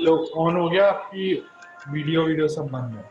लो on हो गया आपकी वीडियो सब बंद है।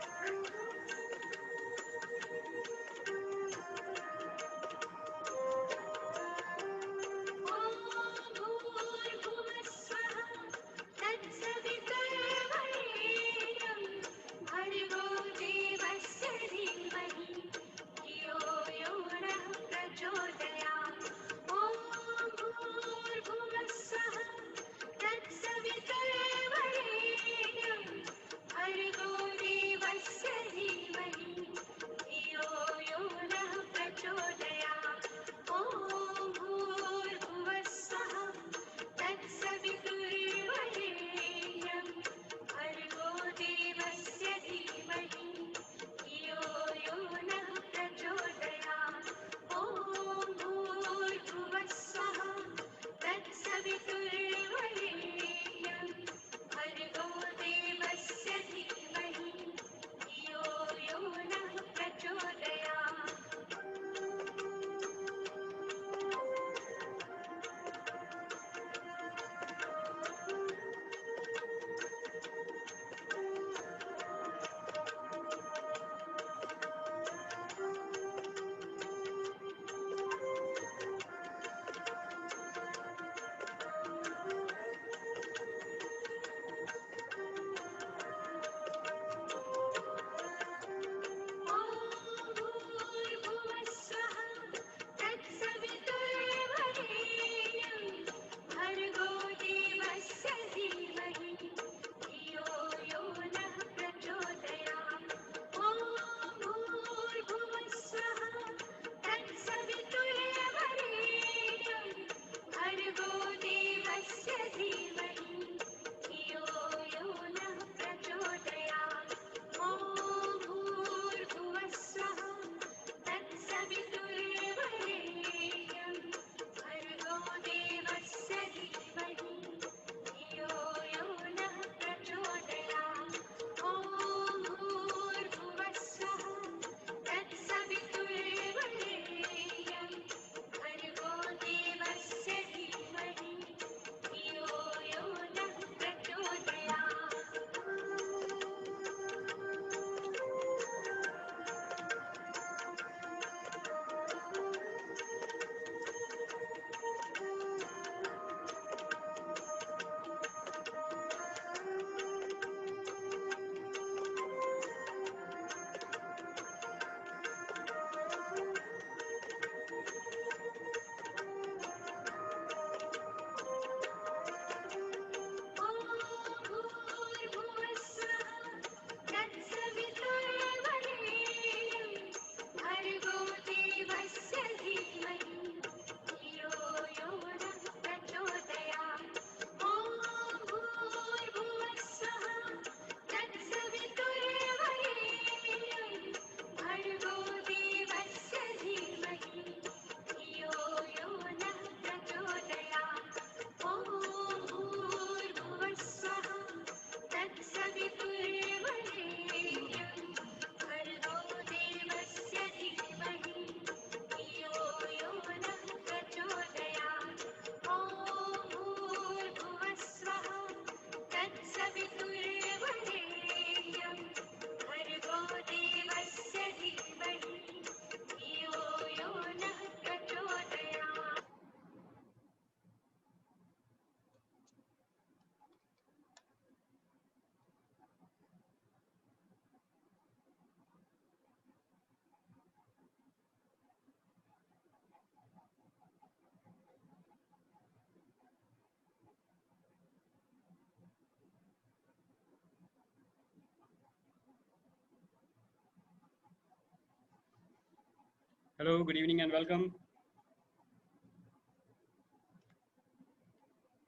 Hello, good evening and welcome.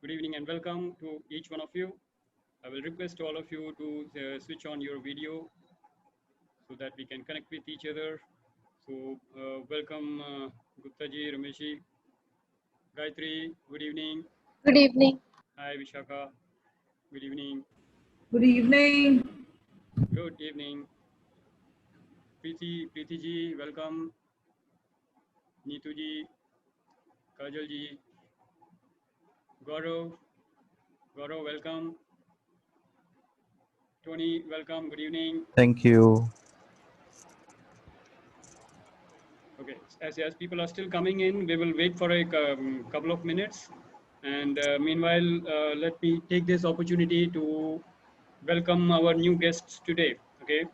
Good evening and welcome to each one of you. I will request all of you to switch on your video so that we can connect with each other. So welcome Gupta ji, Ramesh ji, Gayatri, good evening. Good evening. Hi Vishakha, good evening. Good evening. Good evening. Preeti ji, welcome. Neetu ji, Kajal ji, Gaurav, welcome. Tony, welcome. Good evening. Thank you. Okay, as people are still coming in, we will wait for a couple of minutes. And meanwhile, let me take this opportunity to welcome our new guests today. Okay,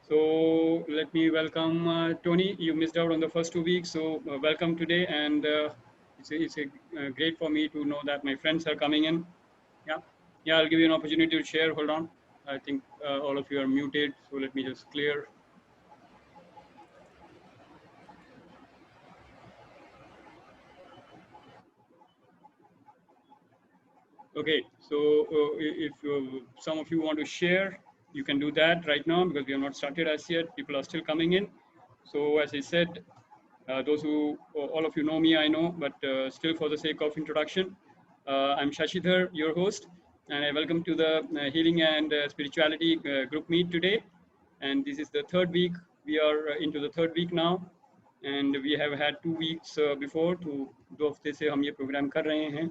so let me welcome Tony. You missed out on the first 2 weeks, so welcome today. And it's great for me to know that my friends are coming in. Yeah, I'll give you an opportunity to share. Hold on. I think all of you are muted, so let me just clear. Okay, so if some of you want to share, you can do that right now because we have not started as yet. People are still coming in. So as I said, those who, all of you know me, I know, but still for the sake of introduction, I'm Shashidhar, your host, and I welcome to the Healing and Spirituality group meet today. And this is the third week. We are into the third week now. And we have had 2 weeks before. तो 2 हफ्ते से हम ये programme कर रहे हैं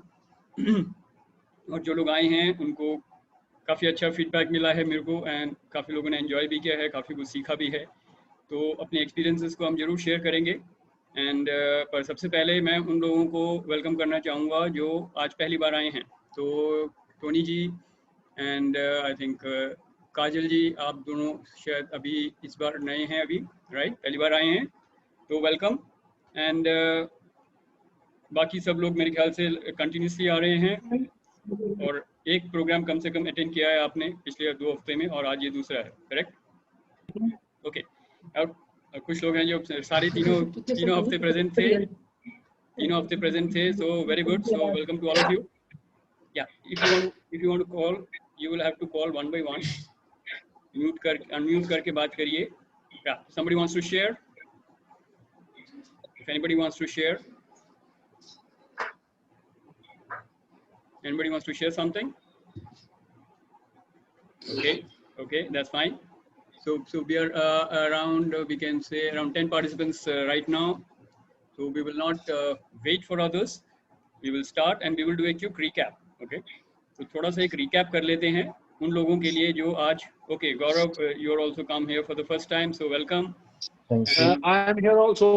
और जो लोग आए हैं उनको काफ़ी अच्छा फीडबैक मिला है मेरे को एंड काफ़ी लोगों ने एंजॉय भी किया है, काफ़ी कुछ सीखा भी है. तो अपने एक्सपीरियंसेस को हम जरूर शेयर करेंगे एंड पर सबसे पहले मैं उन लोगों को वेलकम करना चाहूँगा जो आज पहली बार आए हैं. तो Tony ji and I think Kajal ji, आप दोनों शायद अभी इस बार नए हैं, अभी राइट पहली बार आए हैं, तो वेलकम. एंड बाकी सब लोग मेरे ख्याल से कंटिन्यूसली आ रहे हैं और एक प्रोग्राम कम से कम अटेंड किया है आपने पिछले 2 हफ्ते में और आज ये दूसरा है, करेक्ट? ओके. और कुछ लोग हैं जो सारे तीनों हफ्ते प्रेजेंट थे, so very good. So welcome to all of you. या if you want to call, you will have to call one by one. Unmute करके बात करिए. या somebody wants to share? If anybody wants to share, anybody wants to share something? Okay, that's fine. So we are around, we can say around 10 participants right now. So we will not wait for others. We will start and we will do a quick recap. Okay. So थोड़ा सा एक recap कर लेते हैं उन लोगों के लिए जो आज. Okay, Gaurav, you are also come here for the first time, so welcome. Thank you. I am here also.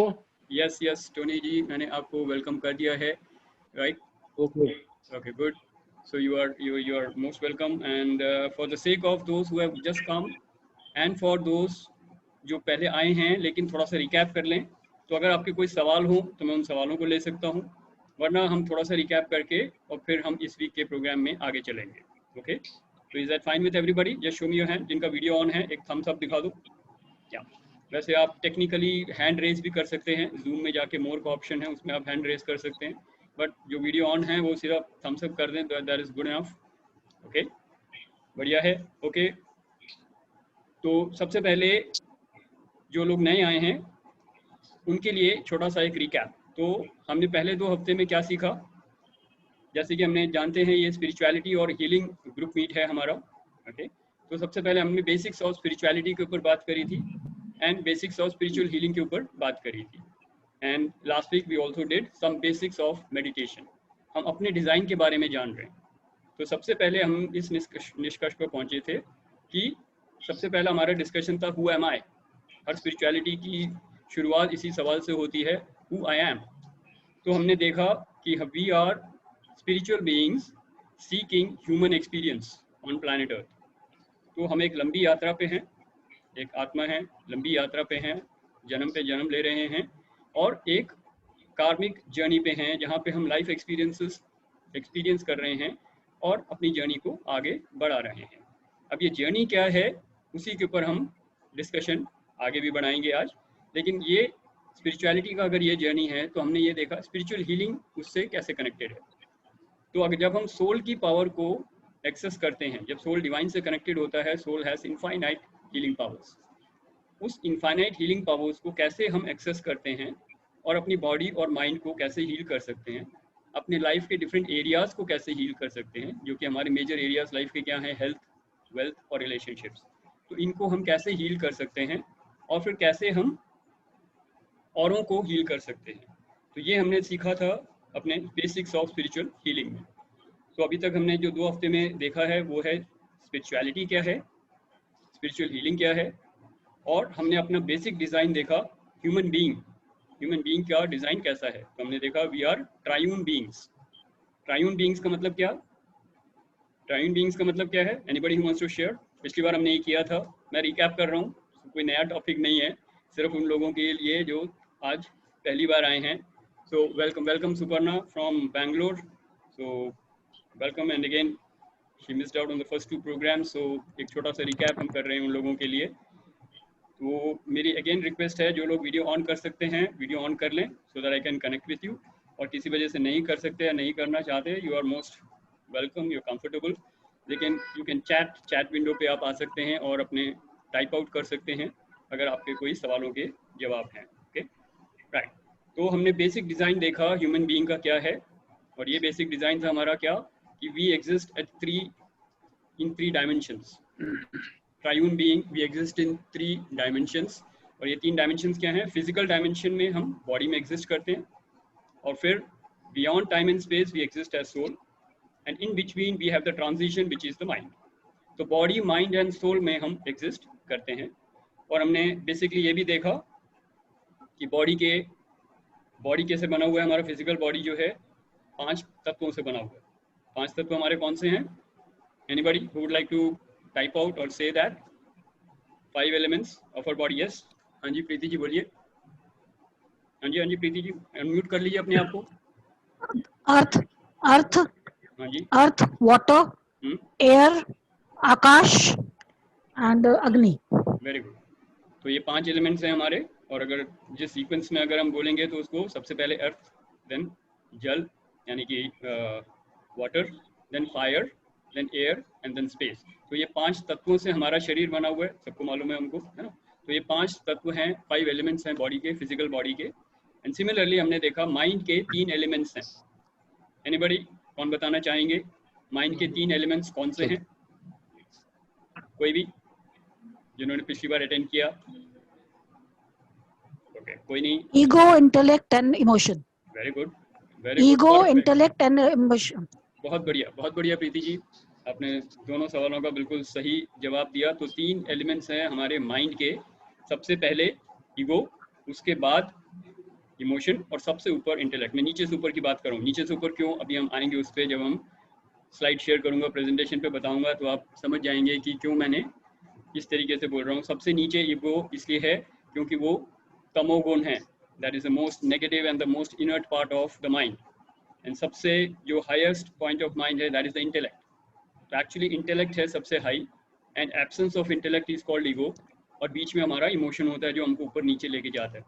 Yes, Tony जी, मैंने आपको welcome कर दिया है, right? Okay, good. So you are most welcome. And for the sake of those who have just come and for those जो पहले आए हैं लेकिन थोड़ा सा रिकैप कर लें, तो अगर आपके कोई सवाल हो तो मैं उन सवालों को ले सकता हूं, वरना हम थोड़ा सा रिकैप करके और फिर हम इस वीक के प्रोग्राम में आगे चलेंगे. ओके, तो is that fine with everybody? Just show me your hand. जिनका वीडियो ऑन है एक थम्स अप दिखा दो. क्या वैसे आप टेक्निकली हैंड रेज भी कर सकते हैं, जूम में जाके मोर का ऑप्शन है, उसमें आप हैंड रेज कर सकते हैं, बट जो वीडियो ऑन है वो सिर्फ थम्स अप कर दें, that is good enough. Okay, बढ़िया है. ओके, तो सबसे पहले जो लोग नए आए हैं उनके लिए छोटा सा एक रिकैप. तो हमने पहले 2 हफ्ते में क्या सीखा? जैसे कि हमने जानते हैं ये स्पिरिचुअलिटी और हीलिंग ग्रुप मीट है हमारा. ओके, तो सबसे पहले हमने बेसिक्स ऑफ स्पिरिचुअलिटी के ऊपर बात करी थी and basics of spiritual healing के ऊपर बात करी थी. And last week we also did some basics of meditation. हम अपने डिज़ाइन के बारे में जान रहे हैं. तो सबसे पहले हम इस निष्कर्ष पर पहुंचे थे कि सबसे पहला हमारा डिस्कशन था who am I. Her spirituality की शुरुआत इसी सवाल से होती है, हु आई एम. तो हमने देखा कि we are spiritual beings seeking human experience on planet earth. तो हम एक लंबी यात्रा पे हैं, एक आत्मा है, लंबी यात्रा पे हैं, जन्म पे जन्म ले रहे हैं और एक कार्मिक जर्नी पे हैं जहाँ पे हम लाइफ एक्सपीरियंस कर रहे हैं और अपनी जर्नी को आगे बढ़ा रहे हैं. अब ये जर्नी क्या है उसी के ऊपर हम डिस्कशन आगे भी बढ़ाएंगे आज. लेकिन ये स्पिरिचुअलिटी का अगर ये जर्नी है तो हमने ये देखा स्पिरिचुअल हीलिंग उससे कैसे कनेक्टेड है. तो अगर जब हम सोल की पावर को एक्सेस करते हैं, जब सोल डिवाइन से कनेक्टेड होता है, soul has infinite healing powers. उस इनफाइनाइट हीलिंग पावर्स को कैसे हम एक्सेस करते हैं और अपनी बॉडी और माइंड को कैसे हील कर सकते हैं, अपने लाइफ के डिफरेंट एरियाज़ को कैसे हील कर सकते हैं, जो कि हमारे मेजर एरियाज लाइफ के क्या हैं, हेल्थ, वेल्थ और रिलेशनशिप्स. तो इनको हम कैसे हील कर सकते हैं और फिर कैसे हम औरों को हील कर सकते हैं. तो ये हमने सीखा था अपने बेसिक्स ऑफ स्पिरिचुअल हीलिंग में. तो अभी तक हमने जो 2 हफ्ते में देखा है वो है स्पिरिचुअलिटी क्या है, स्पिरिचुअल हीलिंग क्या है, और हमने अपना बेसिक डिज़ाइन देखा ह्यूमन बीइंग का डिज़ाइन कैसा है। तो हमने देखा we are triune beings. Triune beings का मतलब क्या? ट्रायून बीइंग्स का मतलब क्या है? Anybody who wants to share? पिछली बार हमने ये किया था, मैं रिकैप कर रहा हूँ, कोई नया टॉपिक नहीं है, सिर्फ उन लोगों के लिए जो आज पहली बार आए हैं। So welcome Suparna from Bangalore. So welcome, and again she missed out on the first 2 programmes. सो एक छोटा सा रिकैप हम कर रहे हैं उन लोगों के लिए। तो मेरी अगेन रिक्वेस्ट है, जो लोग वीडियो ऑन कर सकते हैं वीडियो ऑन कर लें, so that I can connect with you, और किसी वजह से नहीं कर सकते या नहीं करना चाहते, you are most welcome, you are comfortable. लेकिन यू कैन चैट विंडो पे आप आ सकते हैं और अपने टाइप आउट कर सकते हैं अगर आपके कोई सवालों के जवाब हैं। Okay, right. तो हमने बेसिक डिज़ाइन देखा ह्यूमन बीइंग का क्या है, और ये बेसिक डिज़ाइन था हमारा क्या, कि we exist in 3 dimensions. Triune being, we exist in 3 dimensions, और ये 3 डायमेंशंस क्या हैं? फिजिकल डायमेंशन में हम बॉडी में एग्जिस्ट करते हैं, और फिर beyond time and space we exist as soul, and in between we have the transition which is the mind. तो बॉडी, माइंड एंड सोल में हम एग्जिस्ट करते हैं। और हमने बेसिकली ये भी देखा कि बॉडी कैसे बना हुआ है। हमारा फिजिकल बॉडी जो है 5 तत्वों से बना हुआ है। 5 तत्व हमारे कौन से हैं? Anybody who would like to type out और say that 5 elements of our body? Yes, हाँ जी प्रीति जी बोलिए। हाँ जी प्रीति जी, अनम्यूट कर लीजिए अपने आप को। अर्थ, हाँ जी, अर्थ, वाटर, एयर, आकाश एंड अग्नि। Very good. तो ये 5 एलिमेंट्स हैं हमारे, और अगर जिस सीक्वेंस में अगर हम बोलेंगे तो उसको सबसे पहले अर्थ, देन जल यानी कि water, then fire, then air and then space. तो ये 5 तत्वों से हमारा शरीर बना हुआ है, सबको मालूम है हमको, है ना। तो ये 5 तत्व हैं, 5 एलिमेंट्स हैं बॉडी के, फिजिकल बॉडी के। एंड सिमिलरली हमने देखा माइंड के 3 एलिमेंट्स हैं। एनीबडी कौन बताना चाहेंगे माइंड के 3 एलिमेंट्स कौन से हैं? कोई भी जिन्होंने पिछली बार अटेंड किया? ओके, कोई नहीं। Ego, intellect and emotion. Very good, very good. Ego, intellect and emotion. बहुत बढ़िया प्रीति जी, आपने दोनों सवालों का बिल्कुल सही जवाब दिया। तो 3 एलिमेंट्स हैं हमारे माइंड के। सबसे पहले ईगो, उसके बाद इमोशन, और सबसे ऊपर इंटेलेक्ट। मैं नीचे से ऊपर की बात करूँ, नीचे से ऊपर क्यों, अभी हम आएंगे उस पर, जब हम स्लाइड शेयर करूँगा, प्रेजेंटेशन पे बताऊँगा, तो आप समझ जाएंगे कि क्यों मैंने इस तरीके से बोल रहा हूँ। सबसे नीचे ईगो इसलिए है क्योंकि वो तमोगुण है, that is the most negative and the most inert part of the mind. And सबसे जो हाईएस्ट पॉइंट ऑफ माइंड है, दैट इज द इंटेलेक्ट। तो एक्चुअली इंटेलेक्ट है सबसे high, and absence of intellect is called ego, और बीच में हमारा emotion होता है जो हमको ऊपर नीचे लेके जाता है।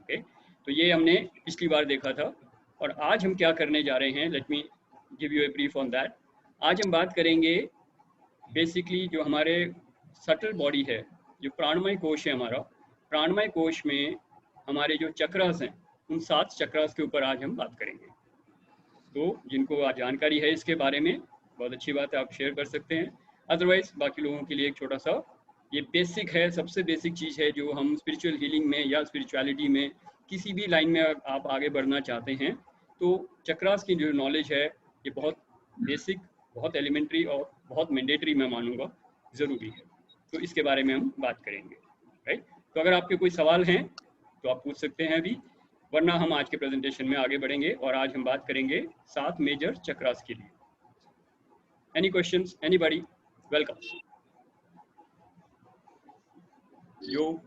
ओके, तो ये हमने पिछली बार देखा था। और आज हम क्या करने जा रहे हैं, let me give U a brief on that. आज हम बात करेंगे बेसिकली जो हमारे सटल बॉडी है, जो प्राणमय कोश है हमारा, प्राणमय कोश में हमारे जो चक्रास हैं, उन 7 चक्रास के ऊपर आज हम बात करेंगे। तो जिनको आज जानकारी है इसके बारे में, बहुत अच्छी बात है, आप शेयर कर सकते हैं। अदरवाइज बाकी लोगों के लिए एक छोटा सा, ये बेसिक है, सबसे बेसिक चीज़ है जो हम स्पिरिचुअल हीलिंग में या स्पिरिचुअलिटी में किसी भी लाइन में आप आगे बढ़ना चाहते हैं, तो चक्रास की जो नॉलेज है ये बहुत बेसिक, बहुत एलिमेंट्री और बहुत मैंडेटरी मैं मानूंगा, ज़रूरी है। तो इसके बारे में हम बात करेंगे, राइट। तो अगर आपके कोई सवाल हैं तो आप पूछ सकते हैं अभी, वरना हम आज के प्रेजेंटेशन में आगे बढ़ेंगे। और आज हम बात करेंगे 7 मेजर चक्रास के लिए। Any questions, anybody? वेलकम। जो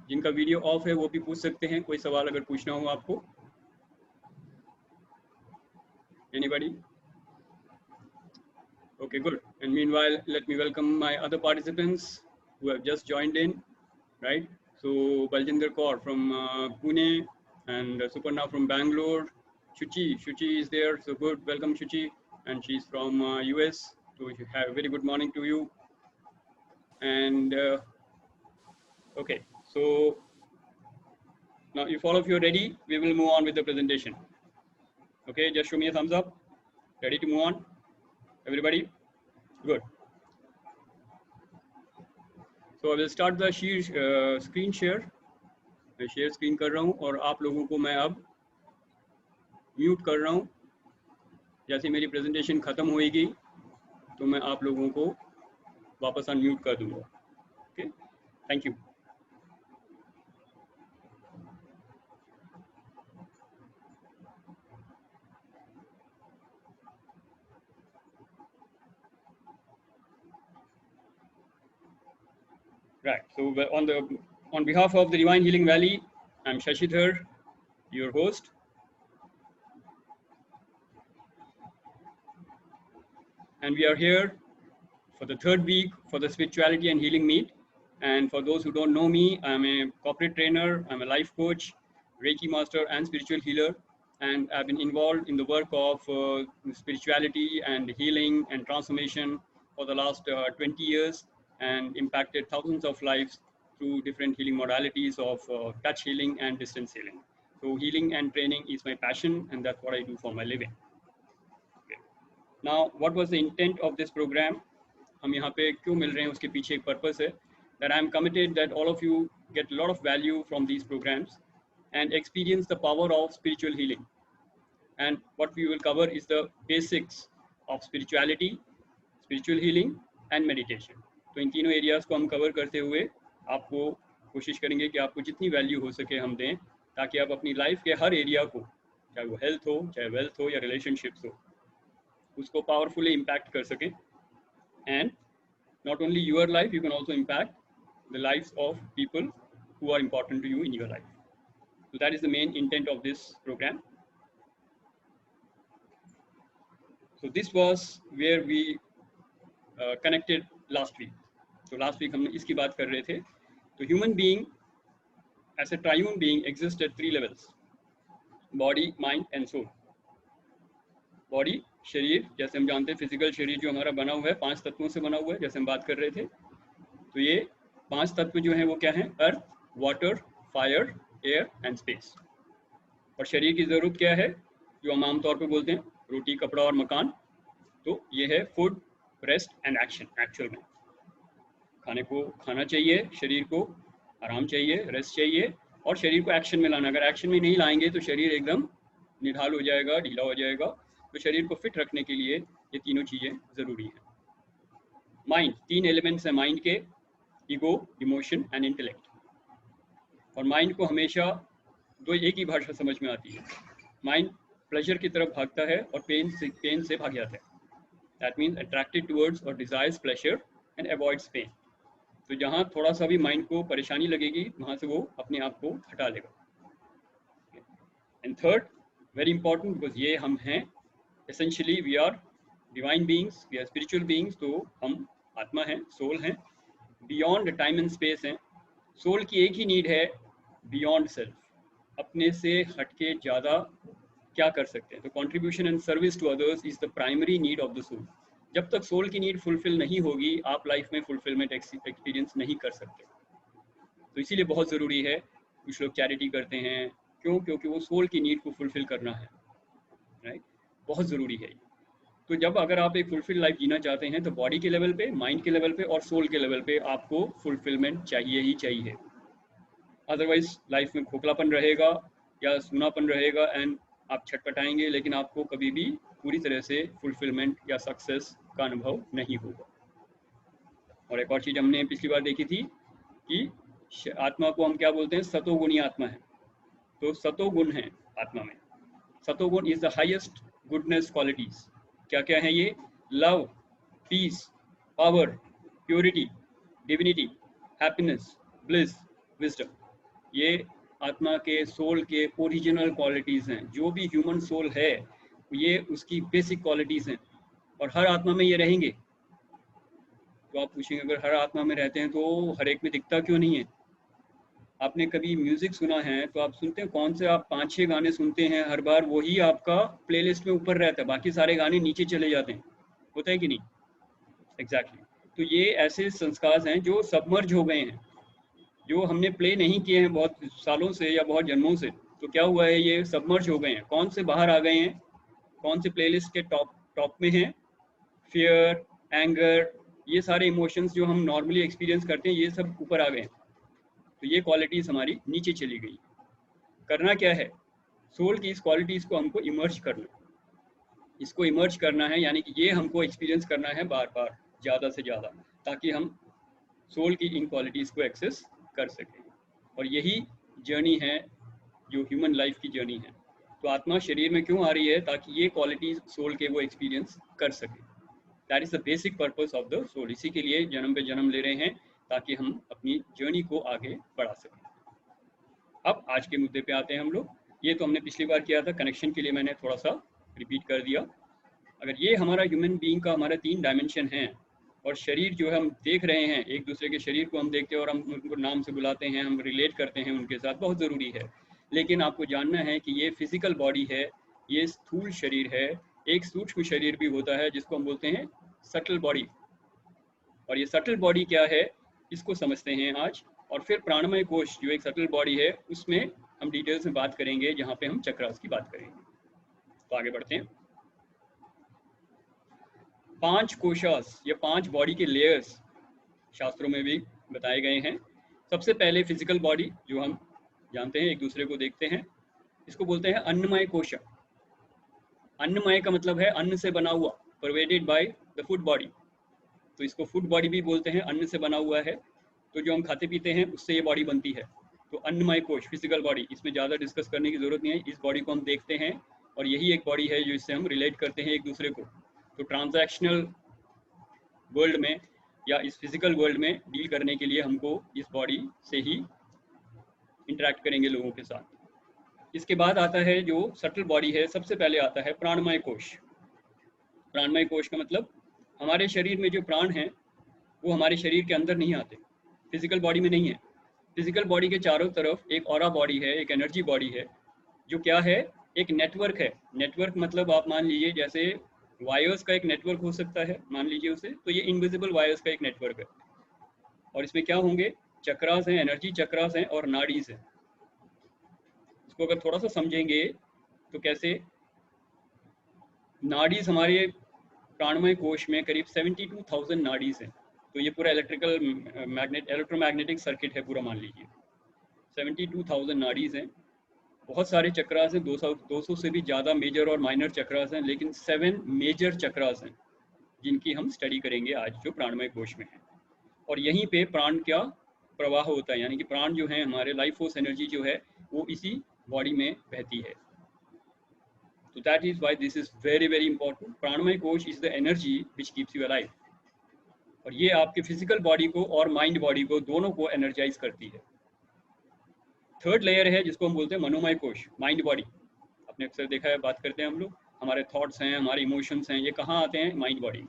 जिनका वीडियो ऑफ है वो भी पूछ सकते हैं, कोई सवाल अगर पूछना हो आपको। Anybody? Okay, good. And meanwhile, let me welcome my other participants who have just joined in, right? So Baljinder Kaur from Pune, and Suparna from Bangalore. Shuchi is there, so good. Welcome Shuchi, and she's from US. So you have a very good morning to you. And okay, so now if all of you are ready, we will move on with the presentation. Okay, just show me a thumbs up. Ready to move on? Everybody? Good. So I will start the screen share. मैं share screen कर रहा हूँ और आप लोगों को मैं अब म्यूट कर रहा हूँ। जैसे मेरी प्रेजेंटेशन ख़त्म होएगी तो मैं आप लोगों को वापस अनम्यूट कर दूँगा। Okay, thank you. Right. So on behalf of the Divine Healing Valley, I'm Shashidhar, your host. And we are here for the third week for the Spirituality and Healing Meet. And for those who don't know me, I'm a corporate trainer, I'm a life coach, Reiki master, and spiritual healer. And I've been involved in the work of spirituality and healing and transformation for the last 20 years and impacted thousands of lives through different healing modalities of touch healing and distance healing. So healing and training is my passion, and that's what I do for my living. Okay. Now, what was the intent of this program? हम यहाँ पे क्यों मिल रहे हैं उसके पीछे एक purpose है that I am committed that all of you get a lot of value from these programs and experience the power of spiritual healing. And what we will cover is the basics of spirituality, spiritual healing and meditation. तो इन तीनों areas को हम cover करते हुए आपको कोशिश करेंगे कि आपको जितनी वैल्यू हो सके हम दें, ताकि आप अपनी लाइफ के हर एरिया को, चाहे वो हेल्थ हो, चाहे वेल्थ हो या रिलेशनशिप्स हो, उसको पावरफुली इम्पैक्ट कर सकें. And not only your life, you can also impact the lives of people who are important to you in your life. So that is the main intent of this program. So this was where we connected last week. So last week हम इसकी बात कर रहे थे. तो human being as a triune being exists at 3 levels: body, mind and soul. Body, शरीर, जैसे हम जानते हैं फिजिकल शरीर जो हमारा बना हुआ है 5 तत्वों से बना हुआ है, जैसे हम बात कर रहे थे. तो ये 5 तत्व जो हैं वो क्या हैं? Earth, water, fire, air and space. और शरीर की ज़रूरत क्या है, जो हम आमतौर पे बोलते हैं रोटी, कपड़ा और मकान. तो ये है food, rest and action. Actual में खाने को खाना चाहिए, शरीर को आराम चाहिए, रेस्ट चाहिए और शरीर को एक्शन में लाना. अगर एक्शन में नहीं लाएंगे तो शरीर एकदम निढाल हो जाएगा, ढीला हो जाएगा. तो शरीर को फिट रखने के लिए ये तीनों चीज़ें ज़रूरी हैं. माइंड, 3 एलिमेंट्स हैं माइंड के: ईगो, इमोशन एंड इंटेलेक्ट. और माइंड को हमेशा एक ही भाषा समझ में आती है. माइंड प्लेजर की तरफ भागता है और पेन से भाग जाता है. दैट मीन्स अट्रैक्टेड टुवर्ड्स और desires pleasure and avoids pain. तो जहाँ थोड़ा सा भी माइंड को परेशानी लगेगी वहाँ से वो अपने आप को हटा लेगा. And third, very important, because ये हम हैं, essentially we are divine beings, we are spiritual beings. तो हम आत्मा हैं, सोल हैं, beyond time and space हैं. सोल की एक ही नीड है, beyond self. अपने से हटके ज़्यादा क्या कर सकते हैं? तो contribution and service to others is the primary need of the soul. जब तक सोल की नीड फुलफिल नहीं होगी, आप लाइफ में फुलफिलमेंट एक्सपीरियंस नहीं कर सकते. तो इसीलिए बहुत ज़रूरी है, कुछ लोग चैरिटी करते हैं. क्यों? क्योंकि वो सोल की नीड को फुलफिल करना है. राइट, बहुत ज़रूरी है. तो जब अगर आप एक फुलफिल लाइफ जीना चाहते हैं तो बॉडी के लेवल पे, माइंड के लेवल पे और सोल के लेवल पे आपको फुलफिलमेंट चाहिए ही चाहिए. अदरवाइज लाइफ में खोखलापन रहेगा या सूनापन रहेगा एंड आप छटपटाएंगे, लेकिन आपको कभी भी पूरी तरह से फुलफिलमेंट या सक्सेस का अनुभव नहीं होगा. और एक और चीज़ हमने पिछली बार देखी थी कि आत्मा को हम क्या बोलते हैं? सतोगुणी आत्मा है. तो सतोगुण है आत्मा में. Satoguna is the highest goodness qualities. क्या क्या है ये? Love, peace, power, purity, divinity, happiness, bliss, wisdom. ये आत्मा के सोल के ओरिजिनल क्वालिटीज हैं. जो भी ह्यूमन सोल है ये उसकी बेसिक क्वालिटीज हैं और हर आत्मा में ये रहेंगे. तो आप पूछेंगे अगर हर आत्मा में रहते हैं तो हर एक में दिखता क्यों नहीं है? आपने कभी म्यूजिक सुना है तो आप सुनते हैं कौन से, आप 5-6 गाने सुनते हैं हर बार, वही आपका प्लेलिस्ट में ऊपर रहता है, बाकी सारे गाने नीचे चले जाते हैं. होता है कि नहीं? एग्जैक्टली. तो ये ऐसे संस्कार हैं जो सबमर्ज हो गए हैं, जो हमने प्ले नहीं किए हैं बहुत सालों से या बहुत जन्मों से. तो क्या हुआ है? ये सबमर्ज हो गए हैं. कौन से बाहर आ गए हैं? कौन से प्लेलिस्ट के टॉप में हैं? फियर, एंगर, ये सारे इमोशंस जो हम नॉर्मली एक्सपीरियंस करते हैं ये सब ऊपर आ गए हैं. तो ये क्वालिटीज़ हमारी नीचे चली गई. करना क्या है? सोल की इस क्वालिटीज़ को हमको इमर्ज करना. इसको इमर्ज करना है, यानी कि ये हमको एक्सपीरियंस करना है बार बार, ज़्यादा से ज़्यादा, ताकि हम सोल की इन क्वालिटीज़ को एक्सेस कर सकें। और यही जर्नी है जो ह्यूमन लाइफ की जर्नी है। तो आत्मा शरीर में क्यों आ रही है? ताकि ये क्वालिटीज सोल के वो एक्सपीरियंस कर सके। That is the basic purpose of the soul. इसी के लिए जन्म पे जन्म ले रहे हैं ताकि हम अपनी जर्नी को आगे बढ़ा सकें। अब आज के मुद्दे पे आते हैं हम लोग। ये तो हमने पिछली बार किया था, कनेक्शन के लिए मैंने थोड़ा सा रिपीट कर दिया। अगर ये हमारा ह्यूमन बीइंग का हमारा 3 डायमेंशन है और शरीर जो है हम देख रहे हैं, एक दूसरे के शरीर को हम देखते हैं और हम उनको नाम से बुलाते हैं, हम रिलेट करते हैं उनके साथ, बहुत ज़रूरी है। लेकिन आपको जानना है कि ये फिजिकल बॉडी है, ये स्थूल शरीर है, एक सूक्ष्म शरीर भी होता है जिसको हम बोलते हैं सटल बॉडी। और ये सटल बॉडी क्या है इसको समझते हैं आज। और फिर प्राणमय कोश जो एक सटल बॉडी है उसमें हम डिटेल्स में बात करेंगे, जहाँ पे हम चक्रास की बात करेंगे। तो आगे बढ़ते हैं। 5 कोशास या 5 बॉडी के लेयर्स शास्त्रों में भी बताए गए हैं। सबसे पहले फिजिकल बॉडी जो हम जानते हैं, एक दूसरे को देखते हैं, इसको बोलते हैं अन्नमय कोश। अन्नमय का मतलब है अन्न से बना हुआ, pervaded by the food body. तो इसको फूड बॉडी भी बोलते हैं, अन्न से बना हुआ है। तो जो हम खाते पीते हैं उससे ये बॉडी बनती है। तो अन्नमय कोश फिजिकल बॉडी, इसमें ज़्यादा डिस्कस करने की जरूरत नहीं है। इस बॉडी को हम देखते हैं और यही एक बॉडी है जो इससे हम रिलेट करते हैं एक दूसरे को। तो ट्रांजैक्शनल वर्ल्ड में या इस फिजिकल वर्ल्ड में डील करने के लिए हमको इस बॉडी से ही इंटरेक्ट करेंगे लोगों के साथ। इसके बाद आता है जो सटल बॉडी है, सबसे पहले आता है प्राणमय कोश। प्राणमय कोश का मतलब हमारे शरीर में जो प्राण हैं वो हमारे शरीर के अंदर नहीं आते, फिजिकल बॉडी में नहीं है। फिजिकल बॉडी के चारों तरफ एक ऑरा बॉडी है, एक एनर्जी बॉडी है, जो क्या है, एक नेटवर्क है। नेटवर्क मतलब आप मान लीजिए जैसे वायर्स का एक नेटवर्क हो सकता है, मान लीजिए उसे, तो ये इनविजिबल वायर्स का एक नेटवर्क है। और इसमें क्या होंगे, चक्रास हैं, एनर्जी चक्रास हैं और नाड़ीज हैं। इसको अगर थोड़ा सा समझेंगे तो कैसे, नाड़ीज हमारे प्राणमय कोश में करीब 72,000 नाड़ीज हैं। तो ये पूरा इलेक्ट्रोमैग्नेटिक सर्किट है पूरा, मान लीजिए 72,000 नाड़ीज हैं। बहुत सारे चक्रास हैं, 200 से भी ज़्यादा मेजर और माइनर चक्रास हैं, लेकिन 7 मेजर चक्रास हैं जिनकी हम स्टडी करेंगे आज जो प्राणमय कोश में है। और यहीं पे प्राण क्या प्रवाह होता है, यानी कि प्राण जो है हमारे लाइफ फोर्स एनर्जी जो है वो इसी बॉडी में बहती है। तो that is why this is very very important. Pranamaya kosha is the energy which keeps you alive. और ये आपके फिजिकल बॉडी को और माइंड बॉडी को दोनों को एनर्जाइज करती है। थर्ड लेयर है जिसको हम बोलते हैं मनोमय कोश, माइंड बॉडी। आपने अक्सर देखा है, बात करते हैं हम लोग, हमारे थॉट्स हैं, हमारे इमोशंस हैं, ये कहाँ आते हैं, माइंड बॉडी में।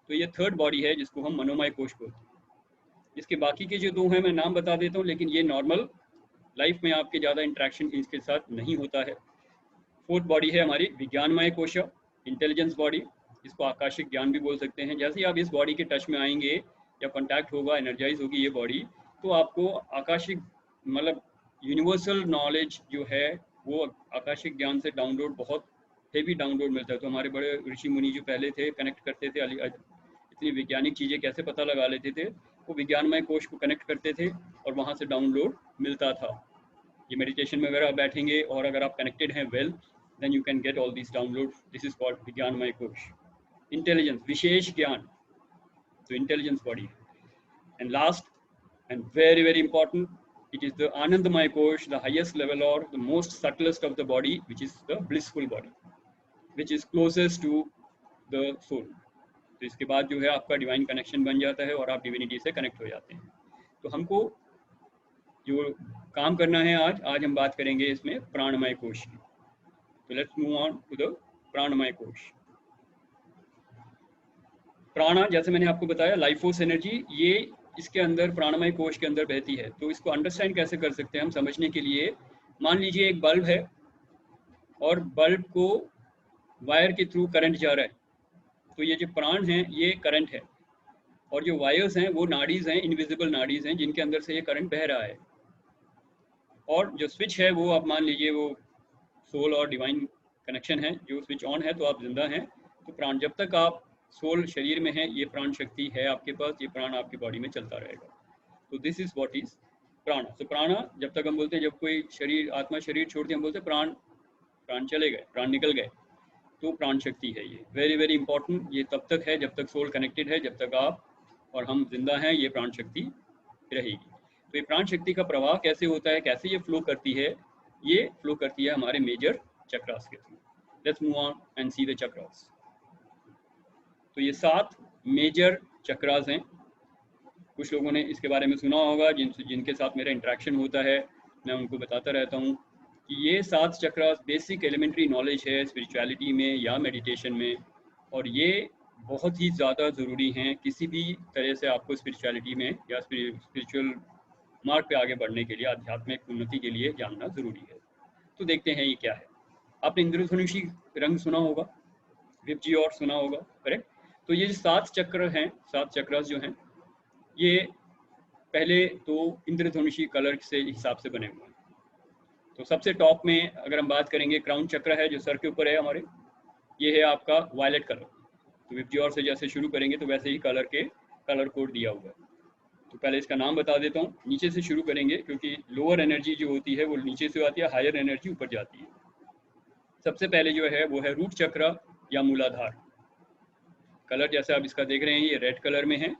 तो ये थर्ड बॉडी है जिसको हम मनोमय कोश बोलते हैं। इसके बाकी के जो 2 हैं मैं नाम बता देता हूँ, लेकिन ये नॉर्मल लाइफ में आपके ज़्यादा इंट्रैक्शन इसके साथ नहीं होता है। फोर्थ बॉडी है हमारी विज्ञानमय कोश, इंटेलिजेंस बॉडी, इसको आकाशिक ज्ञान भी बोल सकते हैं। जैसे ही आप इस बॉडी के टच में आएंगे या कॉन्टैक्ट होगा, एनर्जाइज होगी ये बॉडी, तो आपको आकाशिक मतलब यूनिवर्सल नॉलेज जो है वो आकाशिक ज्ञान से डाउनलोड, बहुत हेवी डाउनलोड मिलता है। तो हमारे बड़े ऋषि मुनि जो पहले थे कनेक्ट करते थे, इतनी वैज्ञानिक चीज़ें कैसे पता लगा लेते थे, वो विज्ञानमय कोश को कनेक्ट करते थे और वहाँ से डाउनलोड मिलता था। ये मेडिटेशन में अगर आप बैठेंगे और अगर आप कनेक्टेड हैं well, then you can get all this download. This is called Vigyanamaya kosha. Intelligence, विशेष ज्ञान, तो intelligence body. And last and very very important, it is the Anandamaya Kosh, the highest level or the most subtlest of the body, which is the blissful body, which is closest to the soul. तो इसके बाद जो है आपका divine connection बन जाता है और आप डिविनिटी से कनेक्ट हो जाते हैं। तो हमको जो काम करना है आज हम बात करेंगे इसमें प्राणमय कोश की। तो let's move on to the Pranamaya kosha. Prana, जैसे मैंने आपको बताया, लाइफ फोर्स एनर्जी, ये इसके अंदर प्राणमय कोश के अंदर बहती है। तो इसको अंडरस्टैंड कैसे कर सकते हैं हम समझने के लिए, मान लीजिए एक बल्ब है और बल्ब को वायर के थ्रू करंट जा रहा है, तो ये जो प्राण है ये करंट है और जो वायर्स हैं वो नाड़ीज हैं, इनविजिबल नाड़ीज हैं जिनके अंदर से ये करंट बह रहा है। और जो स्विच है वो आप मान लीजिए वो सोल और डिवाइन कनेक्शन है, जो स्विच ऑन है तो आप जिंदा हैं। तो प्राण, जब तक आप सोल शरीर में है, ये प्राण शक्ति है आपके पास, ये प्राण आपकी बॉडी में चलता रहेगा। तो दिस इज व्हाट इज प्राण। तो प्राण, जब तक हम बोलते हैं, जब कोई शरीर, आत्मा शरीर छोड़ती है, हम बोलते हैं प्राण चले गए, प्राण निकल गए, तो प्राण शक्ति है ये। Very very important. ये तब तक है जब तक सोल कनेक्टेड है, जब तक आप और हम जिंदा हैं, ये प्राण शक्ति रहेगी। तो ये प्राण शक्ति का प्रवाह कैसे होता है, कैसे ये फ्लो करती है, ये फ्लो करती है हमारे मेजर चक्रास के through. Let's move on and see the chakras. तो ये 7 मेजर चक्रास हैं। कुछ लोगों ने इसके बारे में सुना होगा, जिनके साथ मेरा इंटरेक्शन होता है, मैं उनको बताता रहता हूँ कि ये 7 चक्रास बेसिक एलिमेंट्री नॉलेज है स्पिरिचुअलिटी में या मेडिटेशन में, और ये बहुत ही ज़्यादा ज़रूरी हैं किसी भी तरह से आपको स्पिरिचुअलिटी में या स्पिरिचुअल मार्ग पे आगे बढ़ने के लिए, आध्यात्मिक उन्नति के लिए जानना ज़रूरी है। तो देखते हैं ये क्या है। आपने इंद्रधनुषी रंग सुना होगा, विबजियोर सुना होगा, करेक्ट। तो ये 7 चक्र हैं, 7 चक्रास जो हैं, ये पहले तो इंद्रधनुषी कलर से हिसाब से बने हुए हैं। तो सबसे टॉप में अगर हम बात करेंगे, क्राउन चक्र है जो सर के ऊपर है हमारे, ये है आपका वायलेट कलर। तो विबजियोर से जैसे शुरू करेंगे तो वैसे ही कलर कोड दिया हुआ है। तो पहले इसका नाम बता देता हूँ, नीचे से शुरू करेंगे क्योंकि लोअर एनर्जी जो होती है वो नीचे से आती है, हायर एनर्जी ऊपर जाती है। सबसे पहले जो है वो है रूट चक्र या मूलाधार। कलर जैसे आप इसका देख रहे हैं ये रेड कलर में है।